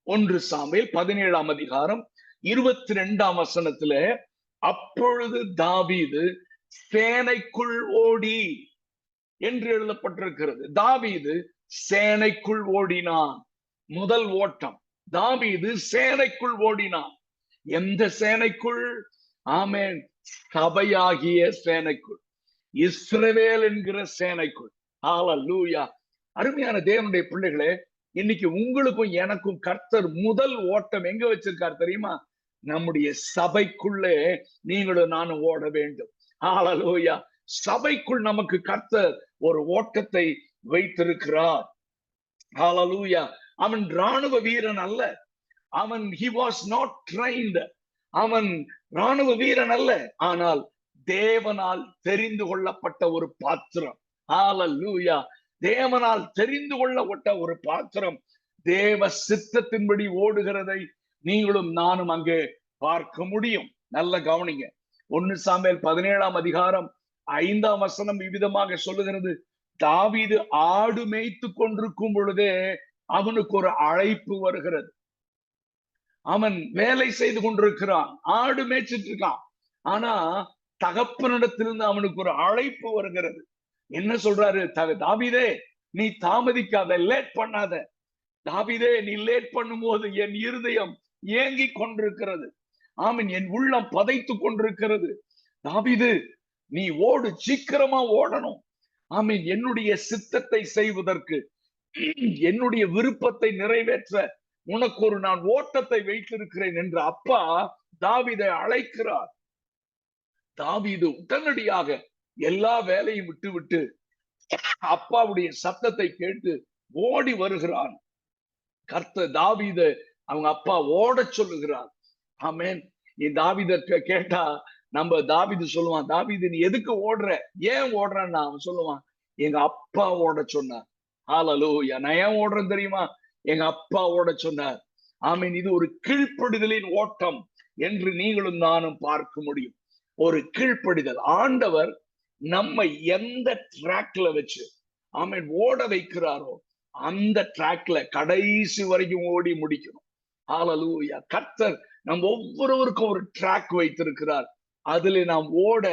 1 சாமுவேல் 17ஆம் அதிகாரம் 22ஆம் வசனத்திலே, அப்பொழுது தாவீது சேனைக்குள் ஓடி என்று எழுதப்பட்டிருக்கிறது. தாவீது சேனைக்குள் ஓடினான். முதல் ஓட்டம், தாவீது சேனைக்குள் ஓடினான். எந்த சேனைக்குள்? ஆமென், சபையாகிய சேனைக்குள், இஸ்ரவேல் என்கிற சேனைக்குள். ஹalleluya. அருமையான தேவனுடைய பிள்ளைகளே, இன்னைக்கு உங்களுக்கும் எனக்கும் கர்த்தர் முதல் ஓட்டம் எங்க வச்சிருக்கார் தெரியுமா? நம்முடைய சபைக்குள்ளே நீங்களும் நானும் ஓட வேண்டும். ஹalleluya. சபைக்குள் நமக்கு கர்த்தர் ஒரு ஓட்டத்தை வைத்திருக்கிறார். ஹalleluya. அவன் ராணுவ வீரன் அல்ல. அவன் he was not trained. அவன் ராணுவ வீரன் அல்ல. ஆனால் தேவனால் தெரிந்து கொள்ளப்பட்ட ஒரு பாத்திரம். ஹalleluya. தேவனால் தெரிந்து கொள்ளப்பட்ட ஒரு பாத்திரம். தேவ சித்தத்தின்படி ஓடுகிறதை நீங்களும் நானும் அங்கே பார்க்க முடியும். நல்ல கவனிங்க. 1 சாமுவேல் 17ஆம் அதிகாரம் 5ஆம் வசனம் இவ்விதமாக சொல்லுகிறது, தாவீது ஆடு மேய்த்து கொண்டிருக்கும் பொழுதே அவனுக்கு ஒரு அழைப்பு வருகிறது. அவன் வேலை செய்து கொண்டிருக்கிறான், ஆடு மேய்ச்சிட்டு இருக்கான். ஆனா தகப்பனிடத்திலிருந்து அவனுக்கு ஒரு அழைப்பு வருகிறது. என்ன சொல்றாரு? தாவீதே, நீ தாமதிக்காத, லேட் பண்ணாத. தாவீதே, நீ லேட் பண்ணும்போது என் இருதயம் ஏங்கி கொண்டிருக்கிறது. ஆமீன், என் உள்ளம் பதைத்து கொண்டிருக்கிறது. தாவீது, நீ ஓடு, சீக்கிரமா ஓடணும். ஆமீன், என்னுடைய சித்தத்தை செய்வதற்கு, என்னுடைய விருப்பத்தை நிறைவேற்ற உனக்கு ஒரு நான் ஓட்டத்தை வைத்திருக்கிறேன் என்று அப்பா தாவீதை அழைக்கிறார். தாவீது உடனடியாக எல்லா வேலையும் விட்டு அப்பாவுடைய சத்தத்தை கேட்டு ஓடி வருகிறான். கர்த்தர் தாவீதை அவங்க அப்பா ஓட சொல்லுகிறார். ஆமென். நீ தாவீதை கேட்டா நம்ம தாவீது சொல்லுவான், தாவீது நீ எதுக்கு ஓடுற, ஏன் ஓடுறன்னா அவன் சொல்லுவான், எங்க அப்பா ஓட சொன்னார். ஹalleluya. நான் ஏன் ஓடுறேன் தெரியுமா? எங்க அப்பா ஓட சொன்னார். ஆமீன். இது ஒரு கீழ்ப்படிதலின் ஓட்டம் என்று நீங்களும் நானும் பார்க்க முடியும். ஒரு கீழ்ப்படிதல். ஆண்டவர் நம்ம எந்த ட்ராக்ல வச்சு ஆமீன் ஓட வைக்கிறாரோ அந்த ட்ராக்ல கடைசி வரைக்கும் ஓடி முடிக்கணும். ஹalleluya. கர்த்தர் நம்ம ஒவ்வொருவருக்கும் ஒரு ட்ராக் வைத்திருக்கிறார். அதிலே நாம் ஓட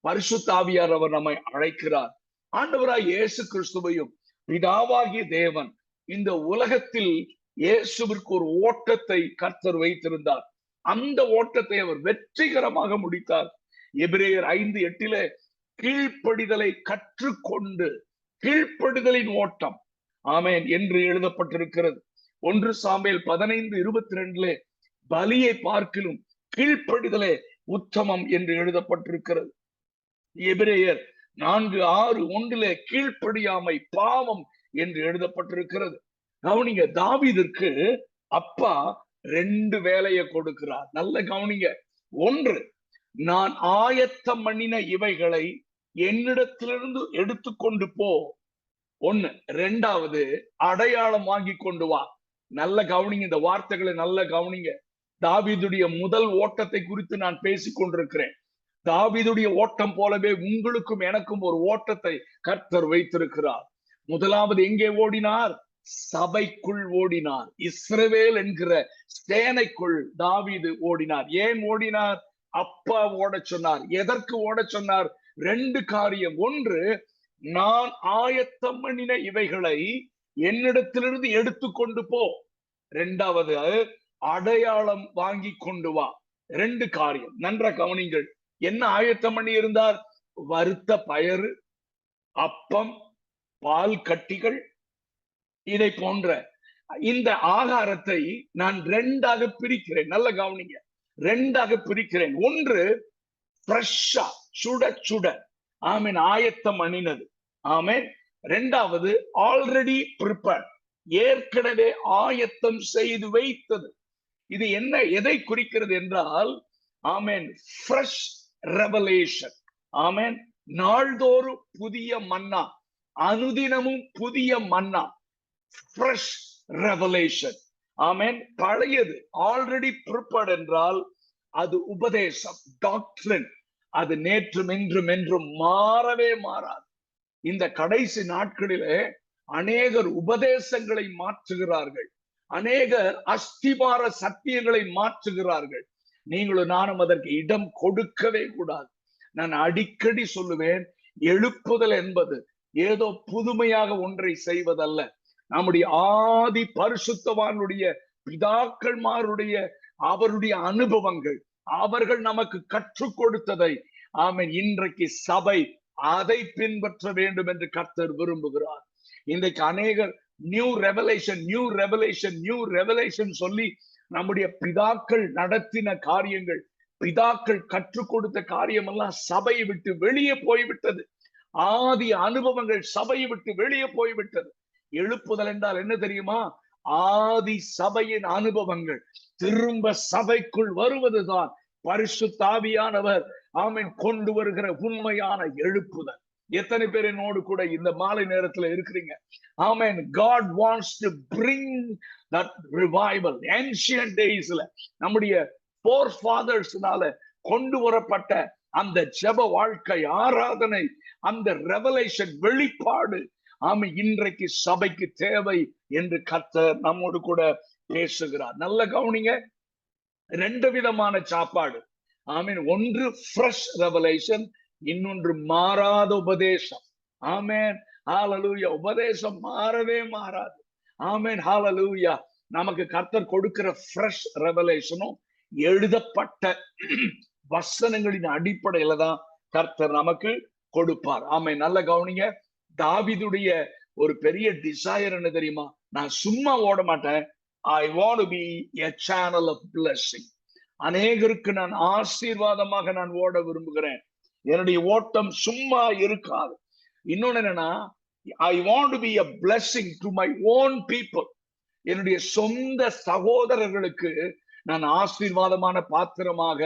பரிசுத்த ஆவியானவர் நம்மை அழைக்கிறார். ஆண்டவராய் இயேசு கிறிஸ்துவையும் பிதாவாகிய தேவன் இந்த உலகத்தில் இயேசுவிற்கு ஒரு ஓட்டத்தை கர்த்தர் வைத்திருந்தார். அந்த ஓட்டத்தை அவர் வெற்றிகரமாக முடித்தார். எபிரேயர் 5:8 கீழ்ப்படிதலை கற்றுக்கொண்டு, கீழ்ப்படிதலின் ஓட்டம் ஆமென் என்று எழுதப்பட்டிருக்கிறது. 1 சாமுவேல் 15:22 பலியை பார்க்கிலும் கீழ்ப்படிதலே உத்தமம் என்று எழுதப்பட்டிருக்கிறது. எபிரேயர் 4:6 கீழ்ப்படியாமை பாவம் என்று எழுதப்பட்டிருக்கிறது. கவனிங்க, தாவீதிற்கு அப்பா 2 வேலையை கொடுக்கிறார். நல்ல கவனிங்க. 1, நான் ஆயத்தம் பண்ணின இவைகளை என்னிடத்திலிருந்து எடுத்துக்கொண்டு போ. 1. 2வது, அடையாளம் வாங்கி கொண்டு வா. நல்ல கவனிங்க, இந்த வார்த்தைகளை நல்ல கவனிங்க. தாவீதுடைய முதல் ஓட்டத்தை குறித்து நான் பேசிக் கொண்டிருக்கிறேன். தாவீதுடைய ஓட்டம் போலவே உங்களுக்கும் எனக்கும் ஒரு ஓட்டத்தை கர்த்தர் வைத்திருக்கிறார். முதலாவது எங்கே ஓடினார்? சபைக்குள் ஓடினார். இஸ்ரவேல் என்கிற சேனைக்குள் தாவீது ஓடினார். ஏன் ஓடினார்? அப்பா ஓட சொன்னார். எதற்கு ஓட சொன்னார்? 2 காரியம். 1, நான் ஆயத்தம் பண்ணின இவைகளை என்னிடத்திலிருந்து எடுத்துக்கொண்டு போ. 2வது, அடையாளம் வாங்கி கொண்டு வா. 2 காரியம். நன்ற கவனிங்கள். என்ன ஆயத்தம் பண்ணி இருந்தார்? வறுத்த பயறு, அப்பம், பால் கட்டிகள், இதை போன்ற இந்த ஆகாரத்தை நான் 2ஆக பிரிக்கிறேன். நல்ல கவனிங்க, 2ஆக பிரிக்கிறேன். 1, ஃப்ரெஷ்ஷா சுட சுட ஆமீன் ஆயத்தம் அணினது. ஆமீன். இரண்டாவது ஆல்ரெடி ப்ரிப்பேர், ஏற்கனவே ஆயத்தம் செய்து வைத்தது. இது என்ன, எதை குறிக்கிறது என்றால் ஆமேன் ஃப்ரெஷ் ரெவலேஷன். ஆமேன். நாள்தோறும் புதிய மன்னா, அனுதினமும் புதிய மன்னா, ஃப்ரெஷ் ரெவலேஷன். ஆமேன். பழையது ஆல்ரெடி ப்ரிப்பேர்ட் என்றால் அது உபதேசம், டாக்ட்ரின். அது நேற்றும் இன்றும் என்றும் மாறவே மாறாது. இந்த கடைசி நாட்களிலே அநேகர் உபதேசங்களை மாற்றுகிறார்கள், அநேகர் அஸ்திபார சத்தியங்களை மாற்றுகிறார்கள். நீங்களும் நானும் அதற்கு இடம் கொடுக்கவே கூடாது. நான் அடிக்கடி சொல்லுவேன், எழுப்புதல் என்பது ஏதோ புதுமையாக ஒன்றை செய்வதல்ல. நம்முடைய ஆதி பரிசுத்தவானுடைய பிதாக்கள்மாருடைய அவருடைய அனுபவங்கள், அவர்கள் நமக்கு கற்றுக் கொடுத்ததை ஆமென் இன்றைக்கு சபை அதை பின்பற்ற வேண்டும் என்று கர்த்தர் விரும்புகிறார். இன்றைக்கு அநேகர் new revelation, new revelation, new revelation சொல்லி நம்முடைய பிதாக்கள் நடத்தின காரியங்கள், பிதாக்கள் கற்றுக் கொடுத்த காரியம் எல்லாம் சபையை விட்டு வெளியே போய்விட்டது. ஆதி அனுபவங்கள் சபையை விட்டு வெளியே போய்விட்டது. எழுப்புதல் என்றால் என்ன தெரியுமா? ஆதி சபையின் அனுபவங்கள் திரும்ப சபைக்குள் வருவதுதான் பரிசுத்த ஆவியானவர் ஆமென் கொண்டு வருகிற உண்மையான எழுப்புதல். எத்தனை பேர் என்னோடு கூட இந்த மாலை நேரத்துல இருக்கிறீங்க? ஆமென். God wants to bring that revival. Ancient daysல நம்முடைய forefathersனால கொண்டு வரப்பட்ட அந்த ஜெப வாழ்க்கை, ஆராதனை, அந்த ரெவலேஷன் வெளிப்பாடு ஆமென் இன்றைக்கு சபைக்கு தேவை என்று கர்த்தர் நம்மோடு கூட பேசுகிறார். நல்ல கவனிங்க. ரெண்டு விதமான சாப்பாடு. ஆமென். ஒன்று ஃப்ரெஷ் ரெவலேஷன், இன்னொன்று மாறாத உபதேசம். ஆமென். ஹalleluya. உபதேசம் மாறவே மாறாது. ஆமென். ஹalleluya. நமக்கு கர்த்தர் கொடுக்கிற ஃப்ரெஷ் ரெவலேஷனும் எழுதப்பட்ட வசனங்களின் அடிப்படையில தான் கர்த்தர் நமக்கு கொடுப்பார். ஆமென். நல்ல கவனிங்க. தாவீதுடைய ஒரு பெரிய டிசைர் என்ன தெரியுமா? நான் சும்மா ஓட மாட்டேன். I want to be a channel of blessing. அநேகருக்கு நான் ஆசீர்வாதமாக நான் ஓட விரும்புகிறேன். என்னுடைய ஓட்டம் சும்மா இருக்காது. இன்னொன்னு என்னன்னா, I want to be a blessing to my own people. என்னுடைய சொந்த சகோதரர்களுக்கு நான் ஆசீர்வாதமான பாத்திரமாக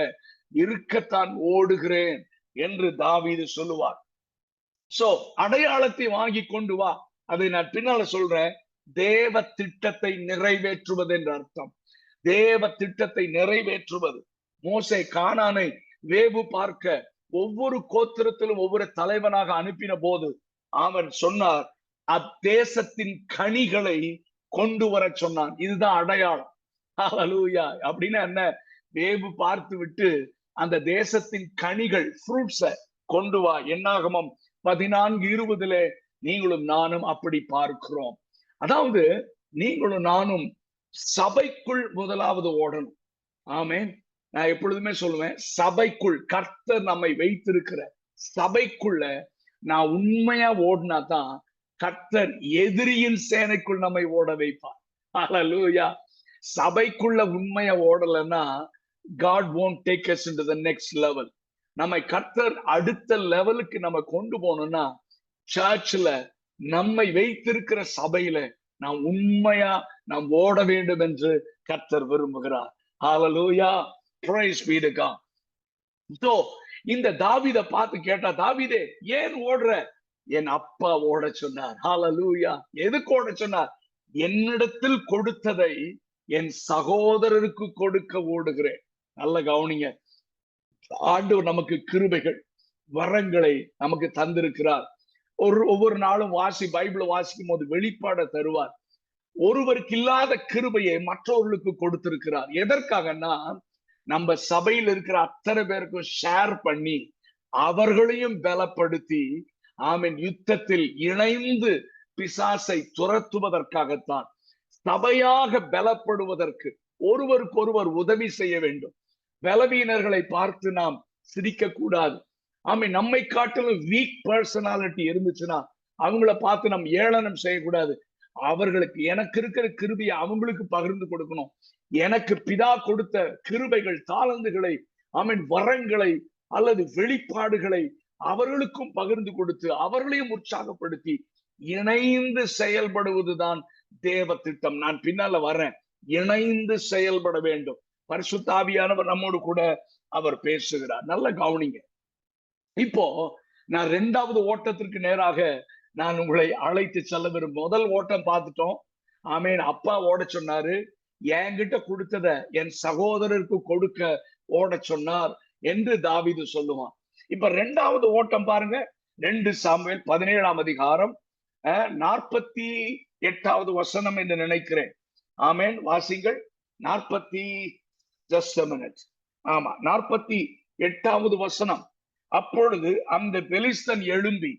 இருக்கத்தான் ஓடுகிறேன் என்று தாவீது சொல்லுவார். சோ அடையாளத்தை வாங்கி கொண்டு வா. அதை நான் பின்னால சொல்றேன். தேவ திட்டத்தை நிறைவேற்றுவது என்று அர்த்தம். தேவ திட்டத்தை நிறைவேற்றுவது. மோசே கானானை வேவு பார்க்க ஒவ்வொரு கோத்திரத்திலும் ஒவ்வொரு தலைவனாக அனுப்பின போது அவன் சொன்னார், அத்தேசத்தின் கனிகளை கொண்டு வர சொன்னான். இதுதான் அடையாளம். ஹalleluya. அப்படின்னா என்ன? வேவு பார்த்து விட்டு அந்த தேசத்தின் கனிகள், ஃப்ரூட்ஸ கொண்டு வா. என்னாகமம் 14:20 நீங்களும் நானும் அப்படி பார்க்கிறோம். அதாவது நீங்களும் நானும் சபைக்குள் முதலாவது ஓடணும். ஆமென். நான் எப்பொழுதுமே சொல்லுவேன், சபைக்குள் கர்த்தர் நம்மை வைத்திருக்கிற சபைக்குள்ள நான் உண்மையா ஓடினா தான் கர்த்தர் எதிரியின் சேனைக்குள் நம்மை ஓட வைப்பார். ஹalleluya. சபைக்குள்ள உண்மையா ஓடலைன்னா God won't take us into the next level. நம்மை கர்த்தர் அடுத்த லெவலுக்கு நம்ம கொண்டு போகணும்னா சர்ச்ல நம்மை வைத்திருக்கிற சபையில நாம் உண்மையா நாம் ஓட வேண்டும் என்று கர்த்தர் விரும்புகிறார். ஹalleluya. Praise be to God. So இந்த தாவீத பார்த்து கேட்டா, தாவீதே ஏன் ஓடுற? என் அப்பா ஓட சொன்னார். ஹalleluya. எதுக்கு ஓட சொன்னார்? என்னிடத்தில் கொடுத்ததை என் சகோதரருக்கு கொடுக்க ஓடுகிறேன். நல்ல கவனிங்க. ஆண்டவர் நமக்கு கிருபைகள், வரங்களை நமக்கு தந்திருக்கிறார். ஒவ்வொரு நாளும் பைபிளை வாசிக்கும் போது வெளிப்பாட தருவார். ஒருவருக்கு இல்லாத கிருபையை மற்றவர்களுக்கு கொடுத்திருக்கிறார். எதற்காகனா நம்ம சபையில் இருக்கிற அத்தனை பேருக்கும் ஷேர் பண்ணி அவர்களையும் பலப்படுத்தி ஆமென் யுத்தத்தில் இணைந்து பிசாசை துரத்துவதற்காகத்தான். சபையாக பலப்படுவதற்கு ஒருவருக்கு ஒருவர் உதவி செய்ய வேண்டும். பலவீனர்களை பார்த்து நாம் சிரிக்க கூடாது. ஆமென். நம்மை காட்டிலும் வீக் பர்சனாலிட்டி இருந்துச்சுன்னா அவங்கள பார்த்து நாம் ஏளனம் செய்யக்கூடாது. அவர்களுக்கு எனக்கு இருக்கிற கிருபையை அவங்களுக்கு பகிர்ந்து கொடுக்கணும். எனக்கு பிதா கொடுத்த கிருபைகள், தாளந்துகளை, ஆமென், வரங்களை அல்லது வெளிப்பாடுகளை அவர்களுக்கும் பகிர்ந்து கொடுத்து அவர்களையும் உற்சாகப்படுத்தி இணைந்து செயல்படுவதுதான் தேவ திட்டம். நான் பின்னால வர்றேன். இணைந்து செயல்பட வேண்டும். பரிசுத்த ஆவியானவர் நம்மோடு கூட அவர் பேசுகிறார். நல்ல கவனிங்க. இப்போ நான் 2வது ஓட்டத்திற்கு நேராக நான் உங்களை அழைத்து செல்ல விரும்பும். முதல் ஓட்டம் பார்த்துட்டோம். ஆமேன். அப்பா ஓட சொன்னாரு. என்கிட்ட கொடுத்தத என் சகோதரருக்கு கொடுக்க ஓட சொன்னார் என்று தாவீது சொல்லுவான். இப்ப 2வது ஓட்டம் பாருங்க. 2 சாமுவேல் 17ஆம் அதிகாரம் 48வது வசனம் என்று நினைக்கிறேன். ஆமேன். வாசிங்கள். 48வது வசனம். அப்பொழுது அந்த பெலிஸ்தன் எழும்பி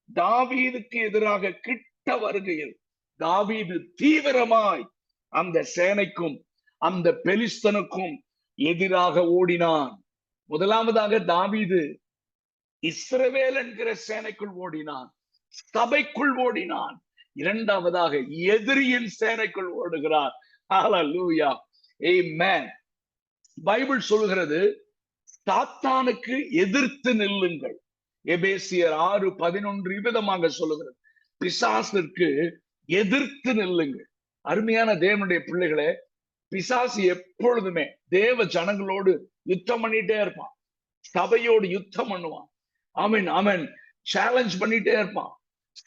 தாவீதுக்கு எதிராக கிட்ட வருகையில் தாவீது தீவிரமாய் அந்த சேனைக்கும் அந்த பெலிஸ்தனுக்கும் எதிராக ஓடினான். முதலாவதாக தாவீது இஸ்ரவேல் என்கிற சேனைக்குள் ஓடினான், சபைக்குள் ஓடினான். 2வதாக எதிரியின் சேனைக்குள் ஓடுகிறார். ஹல்லேலூயா, ஆமென். பைபிள் சொல்கிறது, சாத்தானுக்கு எதிர்த்து நில்லுங்கள். எபேசியர் 6:11 விதமாக சொல்லுகிறது, பிசாசிற்கு எதிர்த்து நில்லுங்கள். அருமையான தேவனுடைய பிள்ளைகளே, பிசாசு எப்பொழுதுமே தேவ ஜனங்களோடு யுத்தம் பண்ணிட்டே இருப்பான். சபையோடு யுத்தம் பண்ணுவான். ஆமென் ஆமென். சேலஞ்ச் பண்ணிட்டே இருப்பான்,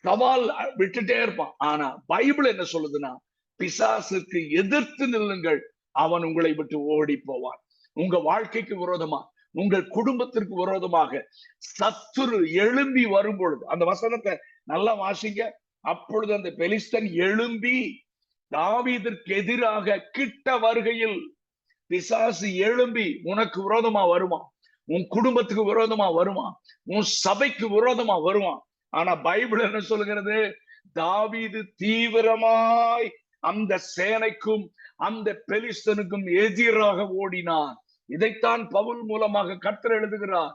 சவால் விட்டுட்டே இருப்பான். ஆனா பைபிள் என்ன சொல்லுதுன்னா, பிசாசுக்கு எதிர்த்து நில்லுங்கள், அவன் உங்களை விட்டு ஓடி போவான். உங்க வாழ்க்கைக்கு விரோதமா, உங்கள் குடும்பத்திற்கு விரோதமாக சத்துரு எழும்பி வரும் பொழுது, அந்த வசனத்தை நல்லா வாசிங்க. அப்பொழுது அந்த பெலிஸ்தன் எழும்பி தாவீதிற்கு எதிராக கிட்ட வருகையில், பிசாசு எழும்பி உனக்கு விரோதமா வருவான், உன் குடும்பத்துக்கு விரோதமா வருவான், உன் சபைக்கு விரோதமா வருவான். ஆனா பைபிள் என்ன சொல்லுகிறது, தாவீது தீவிரமாய் அந்த சேனைக்கும் அந்த பெலிஸ்தனுக்கும் எதிராக ஓடினான். இதைத்தான் பவுல் மூலமாக கர்த்தர் எழுதுகிறார்,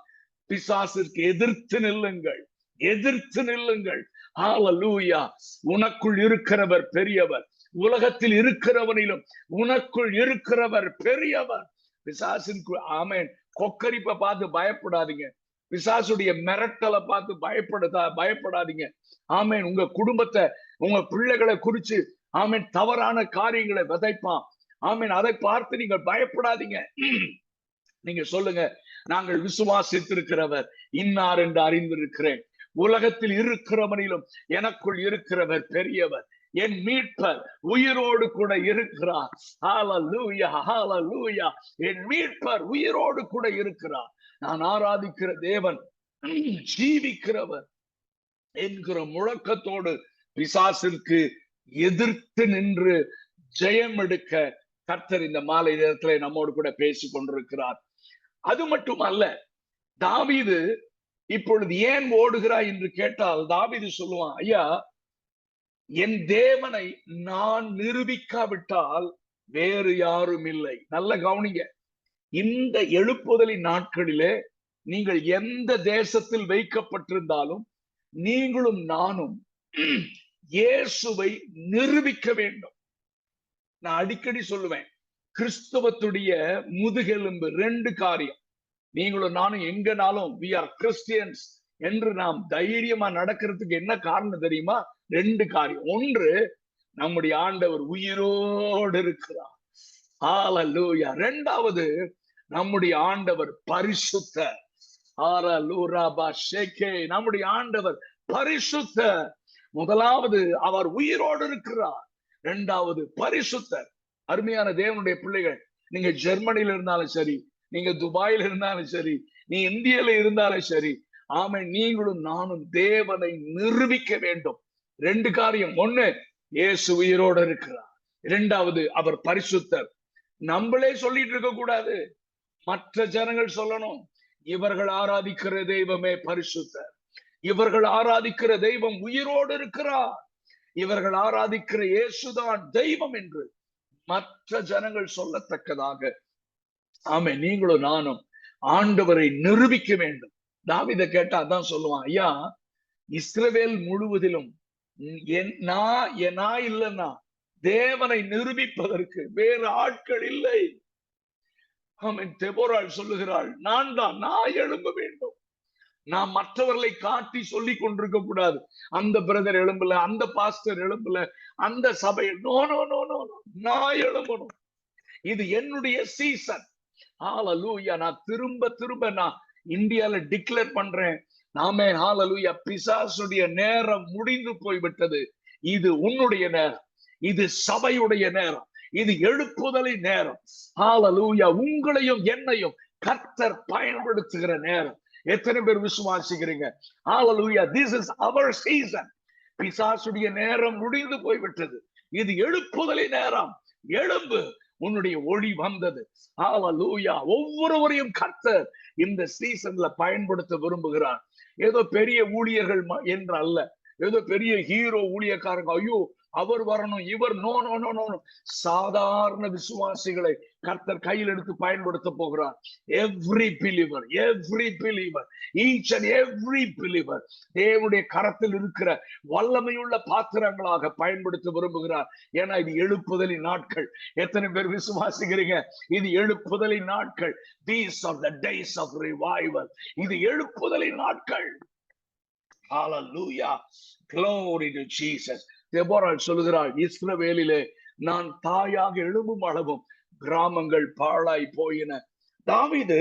பிசாசிற்கு எதிர்த்து நில்லுங்கள், எதிர்த்து நில்லுங்கள். ஹல்லேலூயா. உனக்குள் இருக்கிறவர் பெரியவர், உலகத்தில் இருக்கிறவனிலும் உனக்குள் இருக்கிறவர் பெரியவர். பிசாசின் ஆமென் கொக்கரிப்பை பார்த்து பயப்படாதீங்க, பிசாசுடைய மிரட்டலை பார்த்து பயப்படாதீங்க. ஆமென். உங்க குடும்பத்தை, உங்க பிள்ளைகளை குறிச்சு ஆமென் தவறான காரியங்களை விதைப்பான். ஆமென். அதை பார்த்து நீங்கள் பயப்படாதீங்க. நீங்க சொல்லுங்க, நாங்கள் விசுவாசித்திருக்கிறவர் இன்னார் என்று அறிந்திருக்கிறேன், உலகத்தில் இருக்கிறவனிலும் எனக்குள் இருக்கிறவர் பெரியவர், என் மீட்பர் உயிரோடு கூட இருக்கிறார். ஹல்லேலூயா, ஹல்லேலூயா. என் மீட்பர் உயிரோடு கூட இருக்கிறார். நான் ஆராதிக்கிற தேவன் ஜீவிக்கிறவர் என்கிற முழக்கத்தோடு பிசாசிற்கு எதிர்த்து நின்று ஜெயம் எடுக்க கர்த்தர் இந்த மாலை நேரத்திலே நம்மோடு கூட பேசிக் கொண்டிருக்கிறார். அது மட்டும் அல்ல, தாவீது இப்பொழுது ஏன் ஓடுகிறாய் என்று கேட்டால் தாவீது சொல்லுவான், ஐயா, என் தேவனை நான் நிரூபிக்காவிட்டால் வேறு யாரும் இல்லை. நல்ல கவனிங்க. இந்த எழுப்புதலின் நாட்களிலே நீங்கள் எந்த தேசத்தில் வைக்கப்பட்டிருந்தாலும் நீங்களும் நானும் இயேசுவை நிரூபிக்க வேண்டும். நான் அடிக்கடி சொல்லுவேன், கிறிஸ்தவத்துடைய முதுகெலும்பு 2 காரியம். நீங்களும் நானும் எங்கனாலும் we are Christians என்று நாம் தைரியமா நடக்கிறதுக்கு என்ன காரணம் தெரியுமா? 2 காரியம். ஒன்று, நம்முடைய ஆண்டவர் உயிரோடு இருக்கிறார். ஹல்லேலூயா. 2வது, நம்முடைய ஆண்டவர் பரிசுத்தர். நம்முடைய ஆண்டவர் பரிசுத்தர். முதலாவது, அவர் உயிரோடு இருக்கிறார். 2வது, பரிசுத்தர். அருமையான தேவனுடைய பிள்ளைகள், நீங்க ஜெர்மனியில இருந்தாலும் சரி, நீங்க துபாயில இருந்தாலும் சரி, நீ இந்தியால இருந்தாலும் சரி, ஆமென், நீங்களும் நானும் தேவனை நிரூபிக்க வேண்டும். 2 காரியம். ஒண்ணு, இயேசு உயிரோடு இருக்கிறார். 2வது, அவர் பரிசுத்தர். நம்மளே சொல்லிட்டு இருக்க கூடாது, மற்ற ஜனங்கள் சொல்லணும், இவர்கள் ஆராதிக்கிற தெய்வமே பரிசுத்தர், இவர்கள் ஆராதிக்கிற தெய்வம் உயிரோடு இருக்கிறார், இவர்கள் ஆராதிக்கிற இயேசுதான் தெய்வம் என்று மற்ற ஜனங்கள் சொல்லத்தக்கதாக ஆமென் நீங்களும் நானும் ஆண்டவரை நிரூபிக்க வேண்டும். தாவீதை கேட்டா அதான் சொல்லுவான், ஐயா, இஸ்ரவேல் முழுவதிலும் நான் இல்லைன்னா தேவனை நிரூபிப்பதற்கு வேறு ஆட்கள் இல்லை. ஆமென். தெபோராள் சொல்லுகிறாள், நான் எழும்ப வேண்டும். நான் மற்றவர்களை காட்டி சொல்லி கொண்டிருக்க கூடாது. அந்த பிரதர் எழும்பல, அந்த பாஸ்டர் எழும்பல, அந்த சபை, no no no no no, நான் எழும்பணும். இது என்னுடைய சீசன். ஹalleluya. நான் திரும்ப திரும்ப நான் இந்தியால டிக்ளேர் பண்றேன். நாமே ஹalleluya. பிசாசுடைய நேரம் முடிந்து போய்விட்டது. இது உன்னுடைய நேரம். இது சபையுடைய நேரம். இது எழுப்புதலின் நேரம். ஹalleluya. உங்களையும் என்னையும் கர்த்தர் பயன்படுத்துகிற நேரம். எத்தனை பேர் விசுவாசிக்கிறீங்க? ஹalleluya. This is our season. பிசாசுடைய நேரம் முடிந்து போய்விட்டது. இது எழுப்புதலின் நேரம். எழும்பு, உன்னுடைய ஒளி வந்தது. ஹalleluya. ஒவ்வொருவரையும் கர்த்தர் இந்த சீசன்ல பயன்படுத்த விரும்புகிறார். ஏதோ பெரிய ஊழியர்கள் என்று அல்ல, ஏதோ பெரிய ஹீரோ ஊழியக்காரங்க, ஐயோ அவர் வரணும், இவர், நோ நோ நோ நோ. சாதாரண விசுவாசிகளை கர்த்தர் கையில் எடுத்து பயன்படுத்த போகிறார். Every believer, each and every believer தேவனுடைய கரத்தில் இருக்கிற வல்லமையுள்ள பாத்திரங்களாக பயன்படுத்த விரும்புகிறார். ஏன்னா இது எழுப்புதலின் நாட்கள். எத்தனை பேர் விசுவாசிக்கிறீங்க? இது எழுப்புதலின் நாட்கள். These are the days of revival. இது எழுப்புதலின் நாட்கள். Hallelujah. Glory to Jesus. தெபோராள் சொல்லுகிறாள், இஸ்ரவேலிலே நான் தாயாக எழும்பும் அளவும் கிராமங்கள் பாழாய் போயின. தாவீது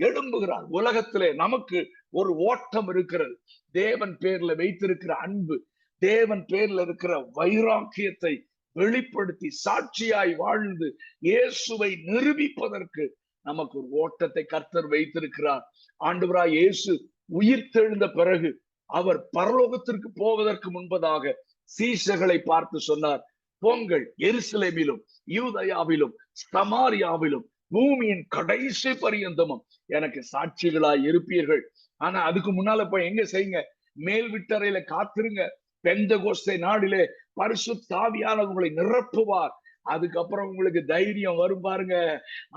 எழும்புகிறார். உலகத்திலே நமக்கு ஒரு ஓட்டம் இருக்கிறது. தேவன் பேர்ல வைத்திருக்கிற அன்பு, தேவன் பேர்ல இருக்கிற வைராக்கியத்தை வெளிப்படுத்தி சாட்சியாய் வாழ்ந்து இயேசுவை நிரூபிப்பதற்கு நமக்கு ஒரு ஓட்டத்தை கர்த்தர் வைத்திருக்கிறார். ஆண்டவராய் இயேசு உயிர்த்தெழுந்த பிறகு அவர் பரலோகத்திற்கு போவதற்கு முன்பதாக சீஷர்களை பார்த்து சொன்னார், போங்கள், எருசலேமிலும் யூதயாவிலும் சமாரியாவிலும் பூமியின் கடைசி பரியந்தமும் எனக்கு சாட்சிகளாய் இருப்பீர்கள். ஆனா அதுக்கு முன்னால போய் எங்க செய்யுங்க? மேல் விட்டறையில காத்திருங்க. பெந்தெகோஸ்தே நாளிலே பரிசுத்த ஆவியானவர் உங்களை நிரப்புவார். அதுக்கப்புறம் உங்களுக்கு தைரியம் வரும் பாருங்க.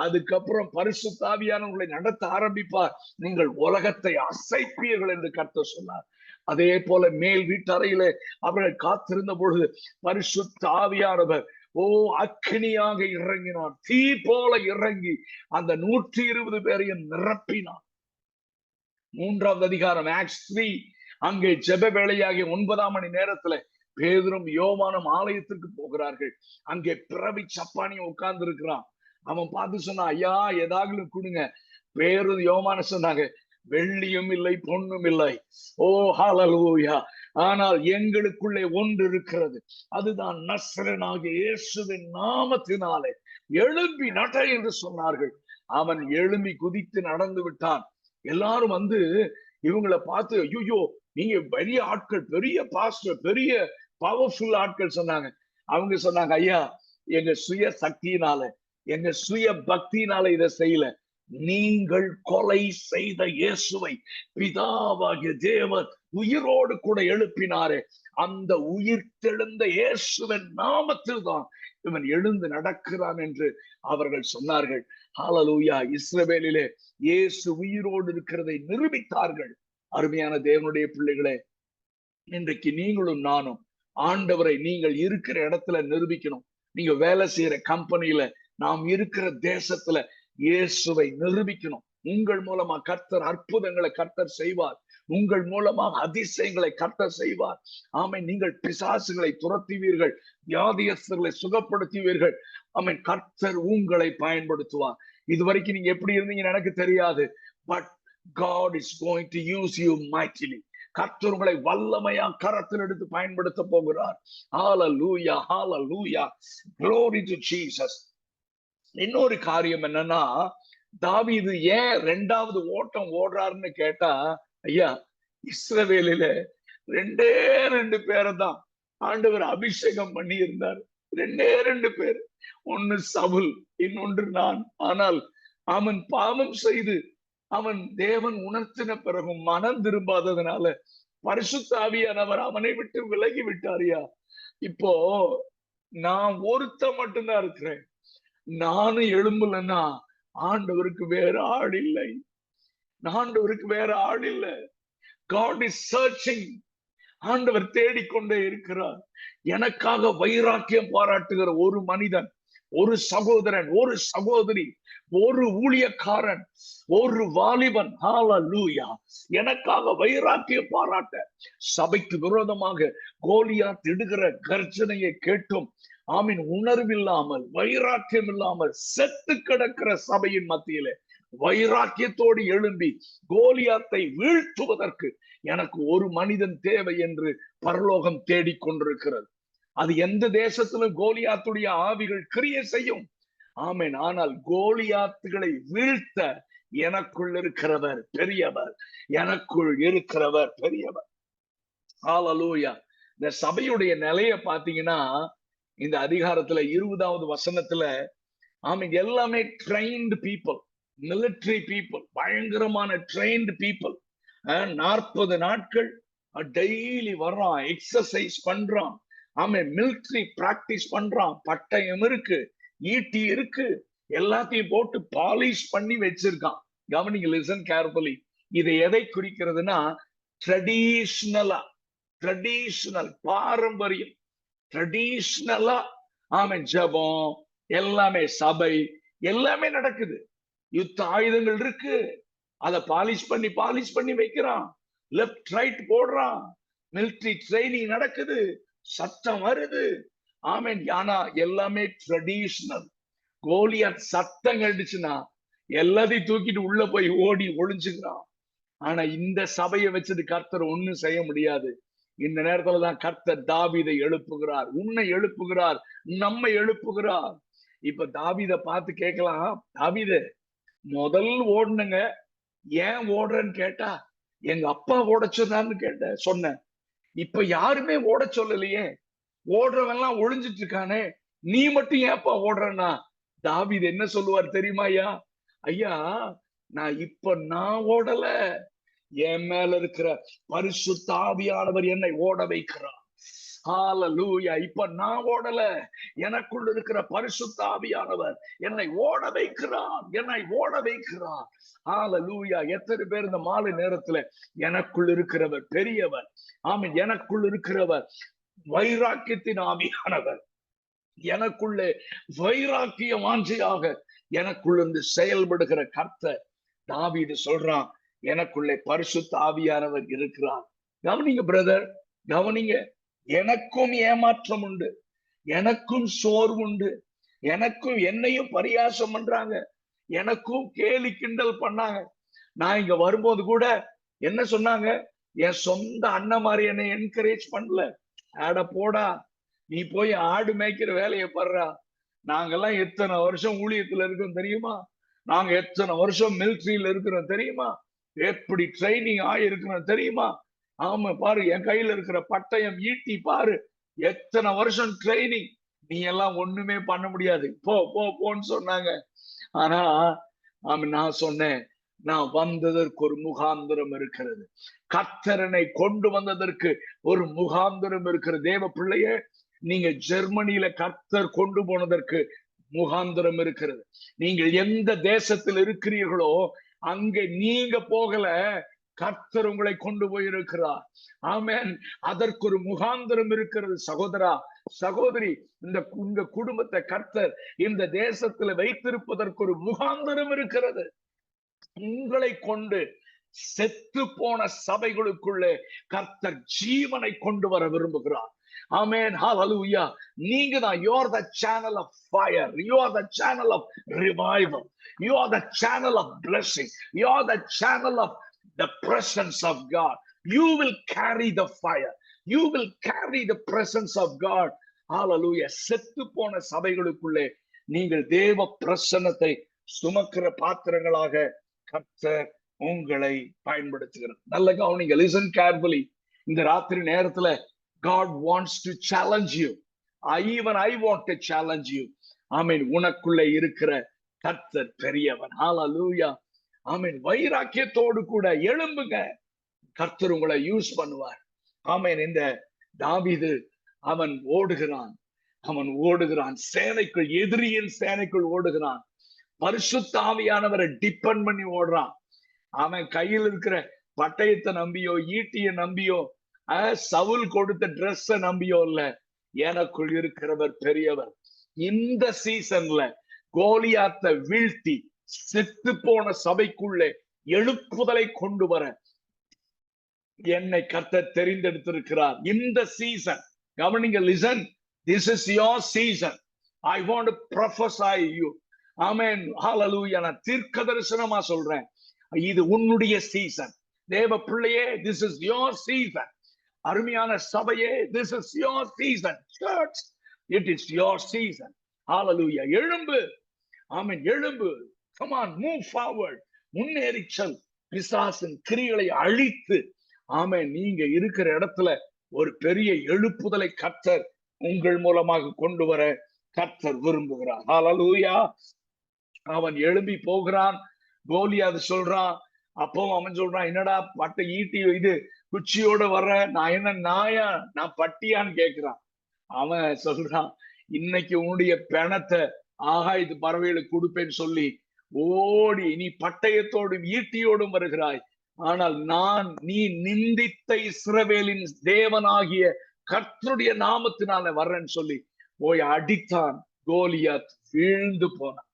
அதுக்கப்புறம் பரிசுத்த ஆவியானவர் உங்களை நடத்த ஆரம்பிப்பார். நீங்கள் உலகத்தை அசைப்பீர்கள் என்று கர்த்தர் சொன்னார். அதே போல மேல் வீட்டறையிலே அவர்கள் காத்திருந்த பொழுது பரிசுத்த ஆவியானவர் அக்கினியாக இறங்கினார். தீ போல இறங்கி அந்த 120 பேரையும் நிரப்பினார். 3வது அதிகாரம் ஆக்ட்ஸ் 3, அங்கே ஜெப வேளையாகிய 9ஆம் மணி நேரத்துல பேதுரும் யோவானும் ஆலயத்திற்கு போகிறார்கள். அங்கே பிறவி சப்பானியும் உட்கார்ந்து இருக்கிறான். அவன் பார்த்து சொன்னான், ஐயா ஏதாவது கொடுங்க. பேரும் யோவானு சொன்னாங்க, வெள்ளியும் இல்லை பொன்னும் இல்லை, ஹalleluya, ஆனால் எங்களுக்குள்ளே ஒன்று இருக்கிறது, அதுதான் நசரேயனாகிய இயேசுவின் நாமத்தினாலே எழும்பி நட என்று சொன்னார்கள். அவன் எழும்பி குதித்து நடந்து விட்டான். எல்லாரும் வந்து இவங்களை பார்த்து, ஐயோ நீங்க பெரிய ஆட்கள், பெரிய பாஸ்டர், பெரிய பவர்ஃபுல் ஆட்கள் சொன்னாங்க. அவங்க சொன்னாங்க, ஐயா எங்க சுய சக்தியினால, எங்க சுய பக்தியினால இதை செய்யல. நீங்கள் கொலை செய்த இயேசுவை பிதாவாகிய தேவன் உயிரோடு கூட எழுப்பினாரே, அந்த உயிர் தெழுந்த இயேசுவின் நாமத்தில் தான் இவன் எழுந்து நடக்கிறான் என்று அவர்கள் சொன்னார்கள். ஹalleluya. இஸ்ரவேலிலே இயேசு உயிரோடு இருக்கிறதை நிரூபித்தார்கள். அருமையான தேவனுடைய பிள்ளைகளே, இன்றைக்கு நீங்களும் நானும் ஆண்டவரை நீங்கள் இருக்கிற இடத்துல நிரூபிக்கணும். நீங்க வேலை செய்யற கம்பெனியில, நாம் இருக்கிற தேசத்துல இயேசுவை நிரூபிக்கணும். உங்கள் மூலமா கர்த்தர் அற்புதங்களை கர்த்தர் செய்வார். உங்கள் மூலமாக அதிசயங்களை கர்த்தர் செய்வார். ஆமென். நீங்கள் பிசாசுகளை துரத்துவீர்கள், வியாதியஸ்தர்களை சுகப்படுத்துவீர்கள். ஆமென். கர்த்தர் உங்களை பயன்படுத்துவார். இதுவரைக்கும் நீங்க எப்படி இருந்தீங்கன்னு எனக்கு தெரியாது. But God is going to use you mightily. கர்த்தர் உங்களை வல்லமையா கரத்தில் எடுத்து பயன்படுத்த போகிறார். ஹalleluya, hallelujah, glory to Jesus. இன்னொரு காரியம் என்னன்னா, தாவீது ஏன் 2வது ஓட்டம் ஓடுறாருன்னு கேட்டா, ஐயா இஸ்ரவேலில 2 பேரை தான் ஆண்டவர் அபிஷேகம் பண்ணி இருந்தார். 2 பேர். ஒன்னு சவுல், இன்னொன்று நான். ஆனால் அவன் பாவம் செய்து அவன் தேவன் உணர்த்தின பிறகும் மனம் திரும்பாததுனால பரிசுத்த ஆவியானவர் அவனை விட்டு விலகி விட்டாரியா. இப்போ நான் ஒருத்த மட்டும்தான் இருக்கிறேன். நானும் எழும்பலன்னா ஆண்டவருக்கு வேற ஆள் இல்லை. ஆண்டவருக்கு வேற ஆள் இல்லை. God is searching. ஆண்டவர் தேடிக்கொண்டே இருக்கிறார். எனக்காக வைராக்கியம் பாராட்டுகிற ஒரு மனிதன், ஒரு சகோதரன், ஒரு சகோதரி, ஒரு ஊழியக்காரன், ஒரு வாலிபன் ஹalleluya எனக்காக வைராக்கியம் பாராட்ட, சபைக்கு விரோதமாக கோலியாத் இடுகிற கர்ஜனையை கேட்டும் ஆமீன் உணர்வில்லாமல் வைராக்கியம் இல்லாமல் செத்து கிடக்கிற சபையின் மத்தியிலே வைராக்கியத்தோடு எழும்பி கோலியாத்தை வீழ்த்துவதற்கு எனக்கு ஒரு மனிதன் தேவை என்று பரலோகம் தேடிக்கொண்டிருக்கிறது. அது எந்த தேசத்திலும் கோலியாத்துடைய ஆவிகள் கிரியை செய்யும். ஆமேன். ஆனால் கோலியாத்துகளை வீழ்த்த எனக்குள் இருக்கிறவர் பெரியவர், எனக்குள் இருக்கிறவர் பெரியவர். ஹalleluya. இந்த சபையுடைய நிலைய பாத்தீங்கன்னா இந்த அதிகாரத்துல 20வது வசனத்துல ஆமீன் எல்லாமே ட்ரெயின்டு பீப்புள், மிலிட்டரி பீப்புள், பயங்கரமான ட்ரெயின்டு பீப்புள். 40 நாட்கள் டெய்லி வர்றான், எக்ஸசைஸ் பண்றான், ஆமீன் மிலிட்டரி பிராக்டிஸ் பண்றான், பட்டயம் இருக்கு, ஈட்டி இருக்கு, எல்லாத்தையும் போட்டு பாலிஷ் பண்ணி வச்சிருக்கான். கவனிங்க, லிசன் கேர்ஃபுல்லி. இது எதை குறிக்கிறதுனா ட்ரெடிஷனலா, ட்ரெடிஷனல் பாரம்பரியம், ட்ரெடிஷனலா ஆமீன் ஜெபம் எல்லாமே, சபை எல்லாமே நடக்குது. யுத்த ஆயுதங்கள் இருக்கு, அதை பாலிஷ் பண்ணி வைக்கிறான், லெப்ட் ரைட் போடுறான், மிலிட்டரி ட்ரைனிங் நடக்குது, சத்தம் வருது. ஆமீன். ஆனா எல்லாமே ட்ரெடிஷனல். கோலியாத் சத்தம் கண்டுச்சுன்னா எல்லாத்தையும் தூக்கிட்டு உள்ள போய் ஓடி ஒளிஞ்சுக்கிறான். ஆனா இந்த சபையை வச்சது கர்த்தர் ஒண்ணும் செய்ய முடியாது. இந்த நேரத்துலதான் கர்த்தர் தாவீதை எழுப்புகிறார், உன்னை எழுப்புகிறார், நம்மை எழுப்புகிறார். இப்ப தாவீதை பார்த்து கேட்கலாம், தாவீது முதல் ஓடுனுங்க, ஏன் ஓடுறன்னு கேட்டா எங்க அப்பா ஓட சொன்னான்னு சொன்னேன். இப்ப யாருமே ஓட சொல்லலையே, ஓடுறவெல்லாம் ஒளிஞ்சிட்டு இருக்கானே, நீ மட்டும் ஏன்ப்பா ஓடுறன்னா தாவீது என்ன சொல்லுவார் தெரியுமா? ஐயா நான் ஓடல, என் மேல இருக்கிற பரிசுத்த ஆவியானவர் என்னை ஓட வைக்கிறார். ஹalleluya. இப்ப நான் ஓடல, எனக்குள் இருக்கிற பரிசுத்த ஆவியானவர் என்னை ஓட வைக்கிறார், என்னை ஓட வைக்கிறார். ஹalleluya. எத்தனை பேர் இந்த மாலை நேரத்துல எனக்குள் இருக்கிறவர் பெரியவர், ஆமென், எனக்குள் இருக்கிறவர் வைராக்கியத்தின் ஆவியானவர், எனக்குள்ளே வைராக்கிய வாஞ்சையாக எனக்குள்ளிருந்து செயல்படுகிற கர்த்தர். தாவீது சொல்றான், எனக்குள்ளே பரிசுத்த ஆவியானவர் இருக்கிறார். கவனிங்க பிரதர், கவனிங்க. எனக்கும் ஏமாற்றம் உண்டு, எனக்கும் சோர்வு உண்டு, எனக்கும் என்னையும் பரியாசம் பண்றாங்க, எனக்கும் கேலி கிண்டல் பண்ணாங்க. நான் இங்க வரும்போது கூட என்ன சொன்னாங்க, என் சொந்த அண்ணன் மாதிரி என்னை என்கரேஜ் பண்ணல. ஆட போடா, நீ போய் ஆடு மேய்க்கிற வேலையை படுறா. நாங்கெல்லாம் எத்தனை வருஷம் ஊழியத்துல இருக்கோம் தெரியுமா, நாங்க எத்தனை வருஷம் மிலிட்டரியில இருக்கிறோம் தெரியுமா, எப்படி ட்ரைனிங் ஆயிருக்கிறோம் தெரியுமா. ஆமா பாரு, என் கையில இருக்கிற பட்டயம் ஈட்டி பாரு, எத்தனை வருஷம் ட்ரைனிங், நீ எல்லாம் ஒண்ணுமே பண்ண முடியாது, போ போ போன்னு சொன்னாங்க. ஆனா நான் சொன்னேன், நான் வந்ததற்கு ஒரு முகாந்திரம் இருக்கிறது, கர்த்தரனை கொண்டு வந்ததற்கு ஒரு முகாந்திரம் இருக்கிறது. தேவ பிள்ளையே, நீங்க ஜெர்மனியில கர்த்தர் கொண்டு போனதற்கு முகாந்திரம் இருக்கிறது. நீங்கள் எந்த தேசத்தில் இருக்கிறீர்களோ அங்க நீங்க போகல, கர்த்தர் உங்களை கொண்டு போயிருக்கிறார். ஆமென். அதற்கு ஒரு முகாந்திரம் இருக்கிறது. சகோதரா, சகோதரி, உங்க குடும்பத்தை கர்த்தர் இந்த தேசத்துல வைத்திருப்பதற்கு ஒரு முகாந்திரம் இருக்கிறது. உங்களை கொண்டு செத்து போன சபைகளுக்குள்ளே கர்த்தர் ஜீவனை கொண்டு வர விரும்புகிறார். Amen. Hallelujah. நீங்க தான், you are the channel of fire, you are the channel of revival, you are the channel of blessing, you are the channel of the presence of God. You will carry the fire, you will carry the presence of God. Hallelujah. செத்து போன சபைகளுக்குள்ளே நீங்கள் தேவ பிரசன்னத்தை சுமக்கிற பாத்திரங்களாக கர்த்தர் உங்களை பயன்படுத்துகிறார். நல்ல கவனிங்க, listen carefully. இந்த ராத்திரி நேரத்துல God wants to challenge you. I want to challenge you. ஆமென். உனக்குள்ளே இருக்கிற கர்த்தர் பெரியவன். ஹalleluya. ஆமென். வைராக்கியத்தோடு கூட எழும்புங்க, கர்த்தர் உங்களை யூஸ் பண்ணுவார். ஆமென். இந்த தாவீது அவன் ஓடுகிறான், சேனைக்குள், எதிரியின் சேனைக்குள் ஓடுகிறான், பரிசுத்த ஆவியானவரை டிபெண்ட் பண்ணி ஓடுறான். அவன் கையில் இருக்கிற பட்டயத்தை நம்பியோ ஈட்டியை நம்பியோ சவுல் கொடுத்த டிரெஸ் நம்பியோ இல்ல, எனக்குள் இருக்கிறவர் பெரியவர். இந்த சீசன்ல கோலியாத்த வீழ்த்தி செத்து போன சபைக்குள்ளே எழுப்புதலை கொண்டு வர என்னை கர்த்தர் தெரிந்தெடுத்திருக்கிறார். இந்த சீசன் கவனிங்க, listen, this is your season. I want to prophesy you. ஆமென், ஹalleluya. நான் தீர்க்க தரிசனமா சொல்றேன், இது உன்னுடைய சீசன். தேவ பிள்ளையே, this is your season. அருமையான சபையே, this is your season. Church, it is your season. Hallelujah. எழும்பு, ஆமென், எழும்பு. Come on, move forward. முன்னேறி செல். பிசாசின் கிரியைகளை அழித்து, ஆமென், நீங்க இருக்கிற இடத்துல ஒரு பெரிய எழுப்புதலை கர்த்தர் உங்கள் மூலமாக கொண்டு வர கர்த்தர் விரும்புகிறார். ஹalleluya. அவன் எழும்பி போகிறான். கோலியாத் சொல்றான். அப்போ அவன் சொல்றான், என்னடா பட்டை ஈட்டி இது குச்சியோட வர்ற, நான் என்ன நாயா, நான் பட்டியான்னு கேட்கிறான். அவன் சொல்றான், இன்னைக்கு உன்னுடைய பிணத்தை ஆகாயத்து பறவைகளுக்கு கொடுப்பேன்னு சொல்லி ஓடி நீ பட்டயத்தோடும் ஈட்டியோடும் வருகிறாய். ஆனால் நீ நிந்தித்த இஸ்ரவேலின் தேவனாகிய கர்த்தருடைய நாமத்தினால வர்றேன்னு சொல்லி போய் அடித்தான். கோலியாத் வீழ்ந்து போனான்.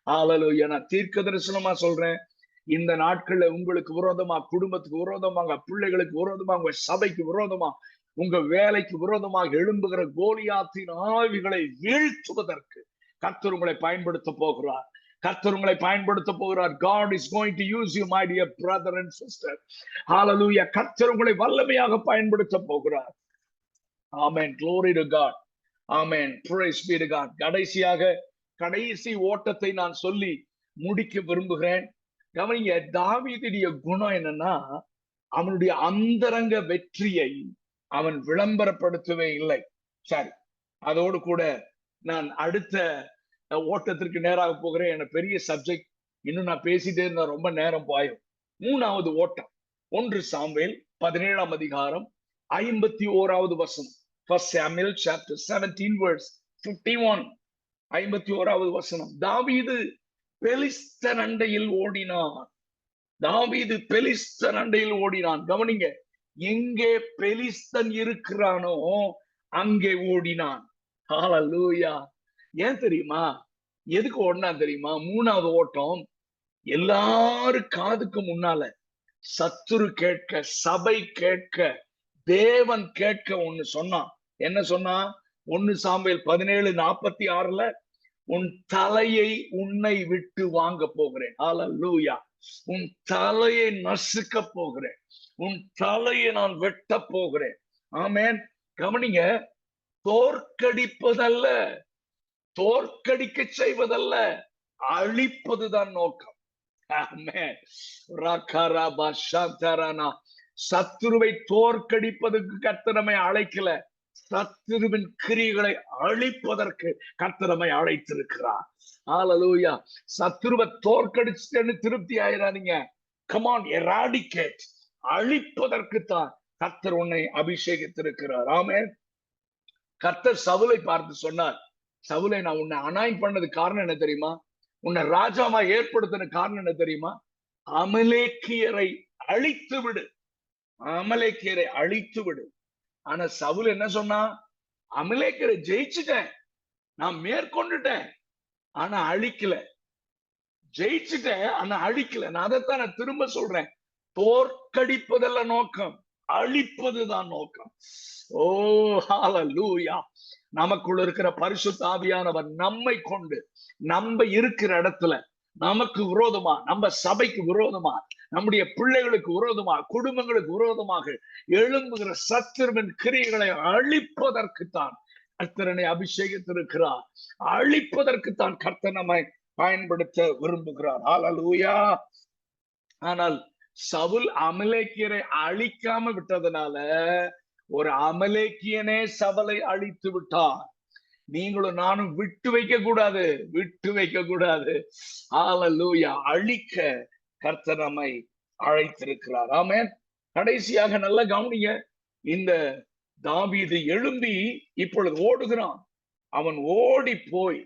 ஹalleluya. நான் தீர்க்க தரிசனமா சொல்றேன், இந்த நாட்கள்ல உங்களுக்கு விரோதமா, குடும்பத்துக்கு விரோதமாக, பிள்ளைகளுக்கு விரோதமா, உங்க சபைக்கு விரோதமா, உங்க வேலைக்கு விரோதமாக எழும்புகிற கோலியாத்தின் ஆவிகளை வீழ்த்துவதற்கு கர்த்தர் உங்களை பயன்படுத்த போகிறார். கர்த்தர் உங்களை பயன்படுத்த போகிறார். God is going to use you, my dear brother and sister. Hallelujah. கர்த்தர் உங்களை வல்லமையாக பயன்படுத்த போகிறார். Amen. Glory to God. Amen. Praise be to God. கடைசி ஓட்டத்தை நான் சொல்லி முடிக்க விரும்புகிறேன். கவனிங்க, தாவீதுடைய குணம் என்னன்னா, அவனுடைய அந்தரங்க வெற்றியை அவன் விளம்பரப்படுத்தவே இல்லை. சரி, அதோடு கூட நான் அடுத்த ஓட்டத்திற்கு நேராக போகிறேன். என பெரிய சப்ஜெக்ட், இன்னும் நான் பேசிட்டே இருந்தா ரொம்ப நேரம் பாயும். 3வது ஓட்டம் 1 சாமுவேல் 17ஆம் அதிகாரம் 51வது வசனம். 1 Samuel chapter 17 verse 51. 51வது வசனம். தாவீது பெலிஸ்தன் அண்டையில் ஓடினான். தாவீது பெலிஸ்தன் அண்டையில் ஓடினான். கவனிங்க, எங்கே பெலிஸ்தன் இருக்கிறானோ அங்கே ஓடினான். ஹalleluya. ஏன் தெரியுமா? எதுக்கு ஓடினான் தெரியுமா? 3வது ஓட்டம், எல்லாரும் காதுக்கு முன்னால சத்துரு கேட்க, சபை கேட்க, தேவன் கேட்க ஒண்ணு சொன்னான். என்ன சொன்னா? 1 சாமுவேல் 17:46 உன் தலையை உன்னை விட்டு வாங்க போகிறேன். ஹalleluya. உன் தலையை நசுக்க போகிறேன், உன் தலையை நான் வெட்ட போகிறேன். ஆமென். கவனிங்க, தோற்கடிப்பதல்ல, தோற்கடிக்க செய்வதல்ல, அழிப்பதுதான் நோக்கம். சத்துருவை தோற்கடிப்பதற்கு கர்த்தர் நம்மை அழைக்கல, சத்துருவின் கிரியைகளை அழிப்பதற்கு கர்த்தர் நம்மை அழைத்திருக்கிறார். ஹalleluya. சத்துருவை தோற்கடிச்சுன்னு திருப்தி ஆயிராதீங்க. come on, eradicate. அழிப்பதற்கு தான் கர்த்தர் உன்னை அபிஷேகித்திருக்கிறார். ஆமென். கர்த்தர் சவுலை பார்த்து சொன்னார், சவுலை, நான் உன்னை அனாயின் பண்ணது காரணம் என்ன தெரியுமா? உன்னை ராஜாவா ஏற்படுத்தின காரணம் என்ன தெரியுமா? அமலேக்கியரை அழித்து விடு, அமலேக்கியரை அழித்து விடு. ஆனா சவுல் என்ன சொன்னா? அமலேக்கியரை ஜெயிச்சுட்டேன், நான் மேற்கொண்டுட்டேன், ஆனா அழிக்கல. ஜெயிச்சுட்டேன் ஆனா அழிக்கல. நான் அதைத்தான் நான் திரும்ப சொல்றேன், தோற்கடிப்பதல்ல நோக்கம், அழிப்பதுதான் நோக்கம். ஓ ஹalleluya. நமக்குள்ள இருக்கிற பரிசுத்த ஆவியானவர் நம்மை கொண்டு நம்ம இருக்கிற இடத்துல நமக்கு விரோதமா, நம்ம சபைக்கு விரோதமா, நம்முடைய பிள்ளைகளுக்கு விரோதமா, குடும்பங்களுக்கு விரோதமாக எழும்புகிற சத்துருவின் கிரியைகளை அழிப்பதற்குத்தான் கர்த்தரனை அபிஷேகித்திருக்கிறார். அழிப்பதற்குத்தான் கர்த்தர் நம்மை பயன்படுத்த விரும்புகிறார். ஹalleluya. ஆனால் சவுல் அமலேக்கியரை அழிக்காம விட்டதுனால ஒரு அமலேக்கியனே சவுலை அழித்து விட்டார். நீங்களும் நானும் விட்டு வைக்க கூடாது, விட்டு வைக்க கூடாது. ஹalleluya. அழிக்க கர்த்தர் நம்மை அழைத்திருக்கிறார். ஆமென். கடைசியாக நல்லா கவனிங்க, இந்த தாவீது எழும்பி இப்பொழுது ஓடுகிறான். அவன் ஓடி போய்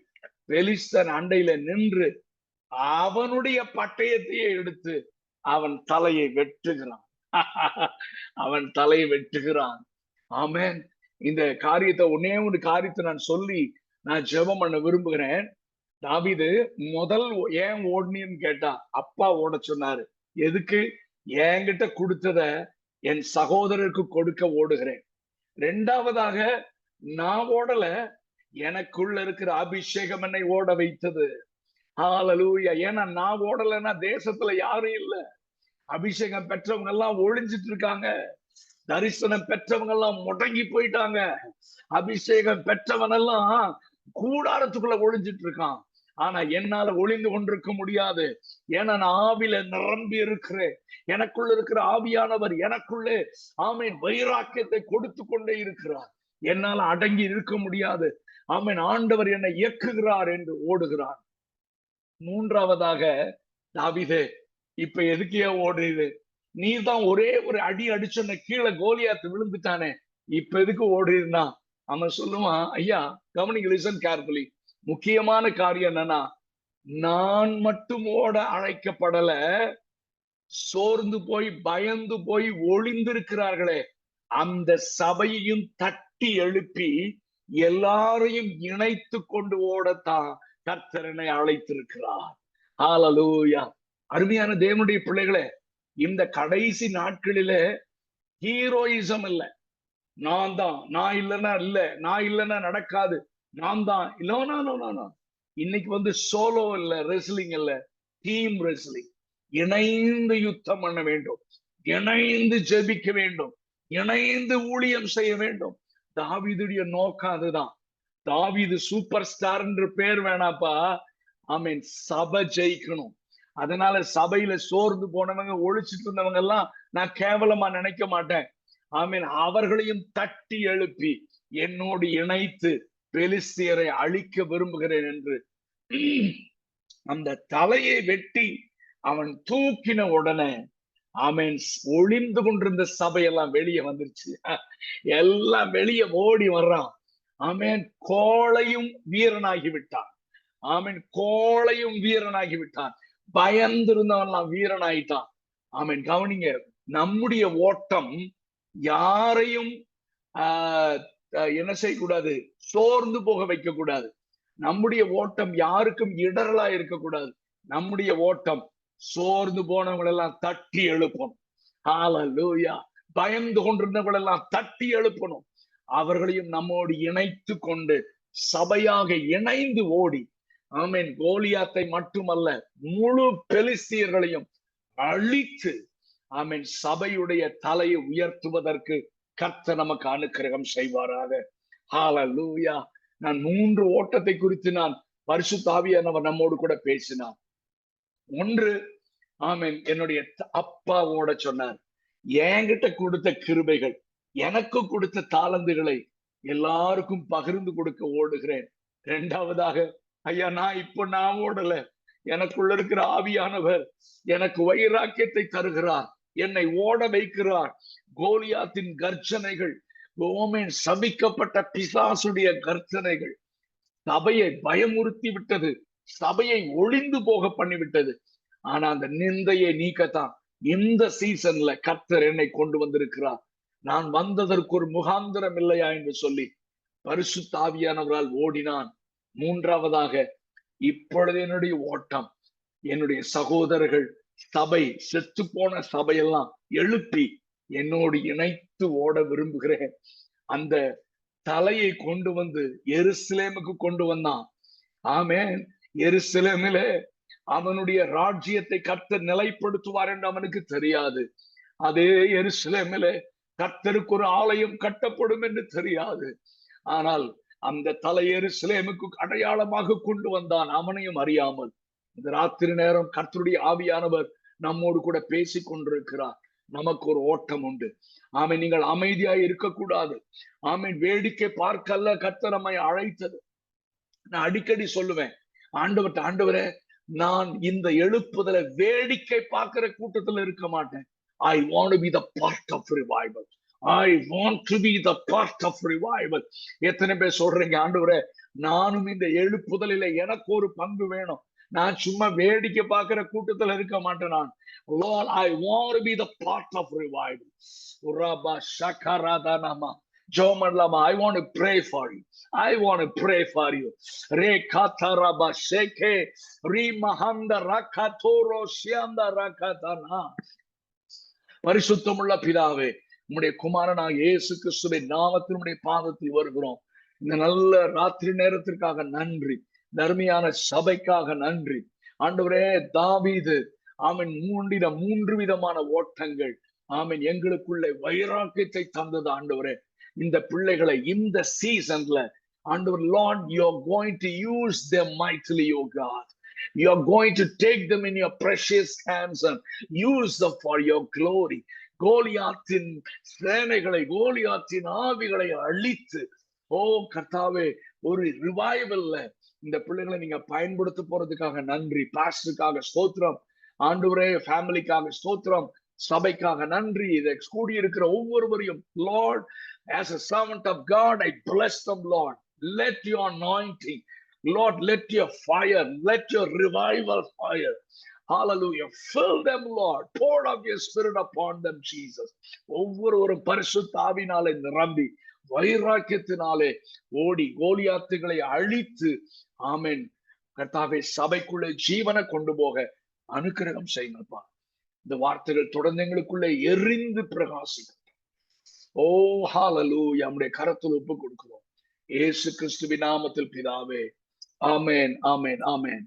பெலிஸ்தன் அண்டையில நின்று அவனுடைய பட்டயத்தையே எடுத்து அவன் தலையை வெட்டுகிறான். அவன் தலையை வெட்டுகிறான். ஆமென். இந்த காரியத்தை, ஒன்னே ஒரு காரியத்தை நான் சொல்லி நான் ஜெபம் பண்ண விரும்புகிறேன். தாவீது முதல் ஏன் ஓடுனீன்னு கேட்டா, அப்பா ஓட சொன்னாரு. எதுக்கு? என்கிட்ட கொடுத்தத என் சகோதரருக்கு கொடுக்க ஓடுகிறேன். இரண்டாவதாக, நான் ஓடல, எனக்குள்ள இருக்கிற அபிஷேகம் என்னை ஓட வைத்தது. ஹalleluya. ஏன்னா நான் ஓடலைன்னா தேசத்துல யாரும் இல்ல. அபிஷேகம் பெற்றவங்க எல்லாம் ஒளிஞ்சிட்டு இருக்காங்க. தரிசனம் பெற்றவங்க எல்லாம் முடங்கி போயிட்டாங்க. அபிஷேகம் பெற்றவன் எல்லாம் கூடாரத்துக்குள்ள ஒளிஞ்சிட்டு இருக்கான். ஆனா என்னால ஒளிந்து கொண்டிருக்க முடியாது. ஏன்னா நான் ஆவில நிரம்பி இருக்கிறேன். எனக்குள்ள இருக்கிற ஆவியானவர் எனக்குள்ளே ஆமீன் வைராக்கியத்தை கொடுத்து கொண்டே இருக்கிறார். என்னால அடங்கி இருக்க முடியாது. ஆமீன். ஆண்டவர் என்னை இயக்குகிறார் என்று ஓடுகிறார். மூன்றாவதாக, தாவீதே இப்ப எதுக்கே ஓடுறது? நீ தான் ஒரே ஒரு அடி அடிச்சொன்ன கீழே கோலியாத்து விழுந்துட்டானே, இப்ப எதுக்கு ஓடுறீன்னா அவன் சொல்லுவான், ஐயா கவனிங்க, லிசன் கேர்ஃபுல்லி. முக்கியமான காரியம் என்னன்னா, நான் மட்டும் ஓட அழைக்கப்படல, சோர்ந்து போய் பயந்து போய் ஒளிந்திருக்கிறார்களே அந்த சபையையும் தட்டி எழுப்பி எல்லாரையும் இணைத்து கொண்டு ஓடத்தான் கர்த்தரனை அழைத்திருக்கிறார். ஹalleluya. அருமையான தேவனுடைய பிள்ளைகளே, இந்த கடைசி நாட்களிலே ஹீரோயிசம் இல்ல. நான் தான், நான் இல்லைன்னா இல்ல, நான் இல்லைன்னா நடக்காது, நான் தான். இன்னைக்கு வந்து சோலோ இல்ல, ரெஸ்லிங் இல்ல, டீம் ரெஸ்லிங். இணைந்து யுத்தம் பண்ண வேண்டும், இணைந்து ஜெபிக்க வேண்டும், இணைந்து ஊழியம் செய்ய வேண்டும். தாவீதுடைய நோக்கம் அதுதான். தாவீது சூப்பர் ஸ்டார் என்று பேர் வேணாப்பா, ஆமீன், சபை ஜெயிக்கணும். அதனால சபையில சோர்ந்து போனவங்க, ஒழிச்சிட்டு இருந்தவங்க எல்லாம் நான் கேவலமா நினைக்க மாட்டேன். ஆமீன். அவர்களையும் தட்டி எழுப்பி என்னோடு இணைத்து பெலிஸ்தியரை அழிக்க விரும்புகிறேன் என்று அந்த தலையை வெட்டி அவன் தூக்கின உடனே, ஆமீன், ஒளிந்து கொண்டிருந்த சபையெல்லாம் வெளியே வந்துருச்சு. எல்லாம் வெளியே ஓடி வர்றான். ஆமீன். கோளையும் வீரனாகி விட்டான். ஆமீன். கோளையும் வீரனாகி விட்டான். பயந்திருந்தவன்லாம் வீரனாயிட்டான். ஆமீன். கவனிங்க, நம்முடைய ஓட்டம் யாரையும் என்ன செய்யக்கூடாது? சோர்ந்து போக வைக்க கூடாது. நம்முடைய ஓட்டம் யாருக்கும் இடரலா இருக்கக்கூடாது. நம்முடைய ஓட்டம் சோர்ந்து போனவங்களை எல்லாம் தட்டி எழுப்பணும். ஹalleluya. பயந்து கொண்டிருந்தவங்களை எல்லாம் தட்டி எழுப்பணும். அவர்களையும் நம்மோடு இணைத்து கொண்டு சபையாக இணைந்து ஓடி, ஆமீன், கோலியாத்தை மட்டுமல்ல முழு பெலிஸ்தியர்களையும் அழித்து, ஆமீன், சபையுடைய தலையை உயர்த்துவதற்கு கர்த்தர் நமக்கு அனுக்கிரகம் செய்வாராக. ஹalleluya. நான் 3 ஓட்டத்தை குறித்து நான் பரிசுத்த ஆவியானவர் நம்மோடு கூட பேசினார். ஒன்று, ஆமீன், என்னுடைய அப்பாவோட சொன்னார், என்கிட்ட கொடுத்த கிருபைகள், எனக்கு கொடுத்த தாளந்துகளை எல்லாருக்கும் பகிர்ந்து கொடுக்க ஓடுகிறேன். இரண்டாவதாக, ஐயா நான் ஓடல, எனக்குள்ள இருக்கிற ஆவியானவர் எனக்கு வைராக்கியத்தை தருகிறார், என்னை ஓட வைக்கிறார். கோலியாத்தின் கர்ஜனைகள், ஓமேன், சபிக்கப்பட்ட பிசாசுடைய கர்ஜனைகள் சபையை பயமுறுத்தி விட்டது, சபையை ஒளிந்து போக பண்ணிவிட்டது. ஆனா அந்த நிந்தையை நீக்கத்தான் இந்த சீசன்ல கர்த்தர் என்னை கொண்டு வந்திருக்கிறார். நான் வந்ததற்கு ஒரு முகாந்திரம் இல்லையா என்று சொல்லி பரிசுத்த ஆவியானவரால் ஓடினான். மூன்றாவதாக, இப்பொழுது என்னுடைய ஓட்டம், என்னுடைய சகோதரர்கள் சபை, செத்து போன சபையெல்லாம் எழுப்பி என்னோடு இணைத்து ஓட விரும்புகிறேன். அந்த தலையை கொண்டு வந்து எருசலேமுக்கு கொண்டு வந்தான். ஆமேன். எருசலேமிலே அவனுடைய ராஜ்யத்தை கர்த்தர் நிலைப்படுத்துவார் என்று அவனுக்கு தெரியாது. அதே எருசலேமிலே கர்த்தருக்கு ஒரு ஆலயம் கட்டப்படும் என்று தெரியாது. ஆனால் அந்த தலை எருசலேமுக்கு அடையாளமாக கொண்டு வந்தான், அவனையும் அறியாமல். இந்த ராத்திரி நேரம் கர்த்தருடைய ஆவியானவர் நம்மோடு கூட பேசிக் கொண்டிருக்கிறார். நமக்கு ஒரு ஓட்டம் உண்டு. ஆமீன். நீங்கள் அமைதியாய் இருக்கக்கூடாது. ஆமீன். வேடிக்கை பார்க்கல்ல கர்த்தர் நம்மை அழைத்தது. நான் அடிக்கடி சொல்லுவேன், ஆண்டவரே, நான் இந்த எழுப்புதல வேடிக்கை பார்க்கிற கூட்டத்துல இருக்க மாட்டேன். I want to be the part of revival. I want to be the part of revival. எத்தனை பேர் சொல்றீங்க, ஆண்டவரே நானும் இந்த எழுப்புதலில எனக்கு ஒரு பங்கு வேணும், நான் சும்மா வேடிக்கை பார்க்கிற கூட்டத்துல இருக்க மாட்டேன். நான் Lord, I want to be the part of revival. ஜெபம் பண்ணலாமா? I want to pray for you. I want to pray for you. Re kataraba sheke ri mahanda rakatoro shianda rakatana. பரிசுத்தமுள்ள பிதாவே, உம்முடைய குமாரனாக இயேசு கிறிஸ்துவின் நாமத்தில் உம்முடைய பாதத்தில் வருகிறோம். இந்த நல்ல ராத்திரி நேரத்திற்காக நன்றி. தர்மியான சபைக்காக நன்றி. ஆண்டவரே, தாவீது ஆமென் மூண்டின 3 விதமான ஓட்டங்கள் ஆமென் எங்களுக்குள்ளே வைராக்கியத்தை தந்தது. ஆண்டவரே, இந்த பிள்ளைகளை இந்த சீசன்ல ஆண்டவர், Lord, you are going to use them mightily, oh God. You are going to take them in your precious hands and use them for your glory. கோலியாத்தின் சேனைகளை, கோலியாத்தின் ஆவிகளை அழித்து, ஓ கர்த்தாவே, ஒரு ரிவைவல்ல இந்த பிள்ளைகளை நீங்க பயன்படுத்த போறதுக்காக நன்றி. பாஸ்டருக்காக ஸ்தோத்திரம் ஆண்டவரே, ஃபேமிலிக்காக ஸ்தோத்திரம், சபைக்காக நன்றி. இதை கூடியிருக்கிற ஒவ்வொருவரையும், Lord, as a servant of God, I bless them, Lord. Let your anointing, Lord, let your fire, let your revival fire, hallelujah, fill them, Lord. Pour out your spirit upon them, Jesus. ஒவ்வொருவரும் பரிசுத்த ஆவினாலே நிரம்பி வைராக்கியத்தினாலே ஓடி கோலியாத்துகளை அழித்து ஆமென் கர்த்தாவே சபைக்குள்ளே ஜீவனை கொண்டு போக அனுக்கிரகம் செய்யுங்கப்பா. இந்த வார்த்தைகள் தொடர்ந்து எங்களுக்குள்ளே எரிந்து பிரகாசிக்கும். ஓ ஹalleluya, நம்முடைய கரத்தில் ஒப்பு கொடுக்கிறோம் இயேசு கிறிஸ்துவின் நாமத்தில் பிதாவே. ஆமென், ஆமென், ஆமென்.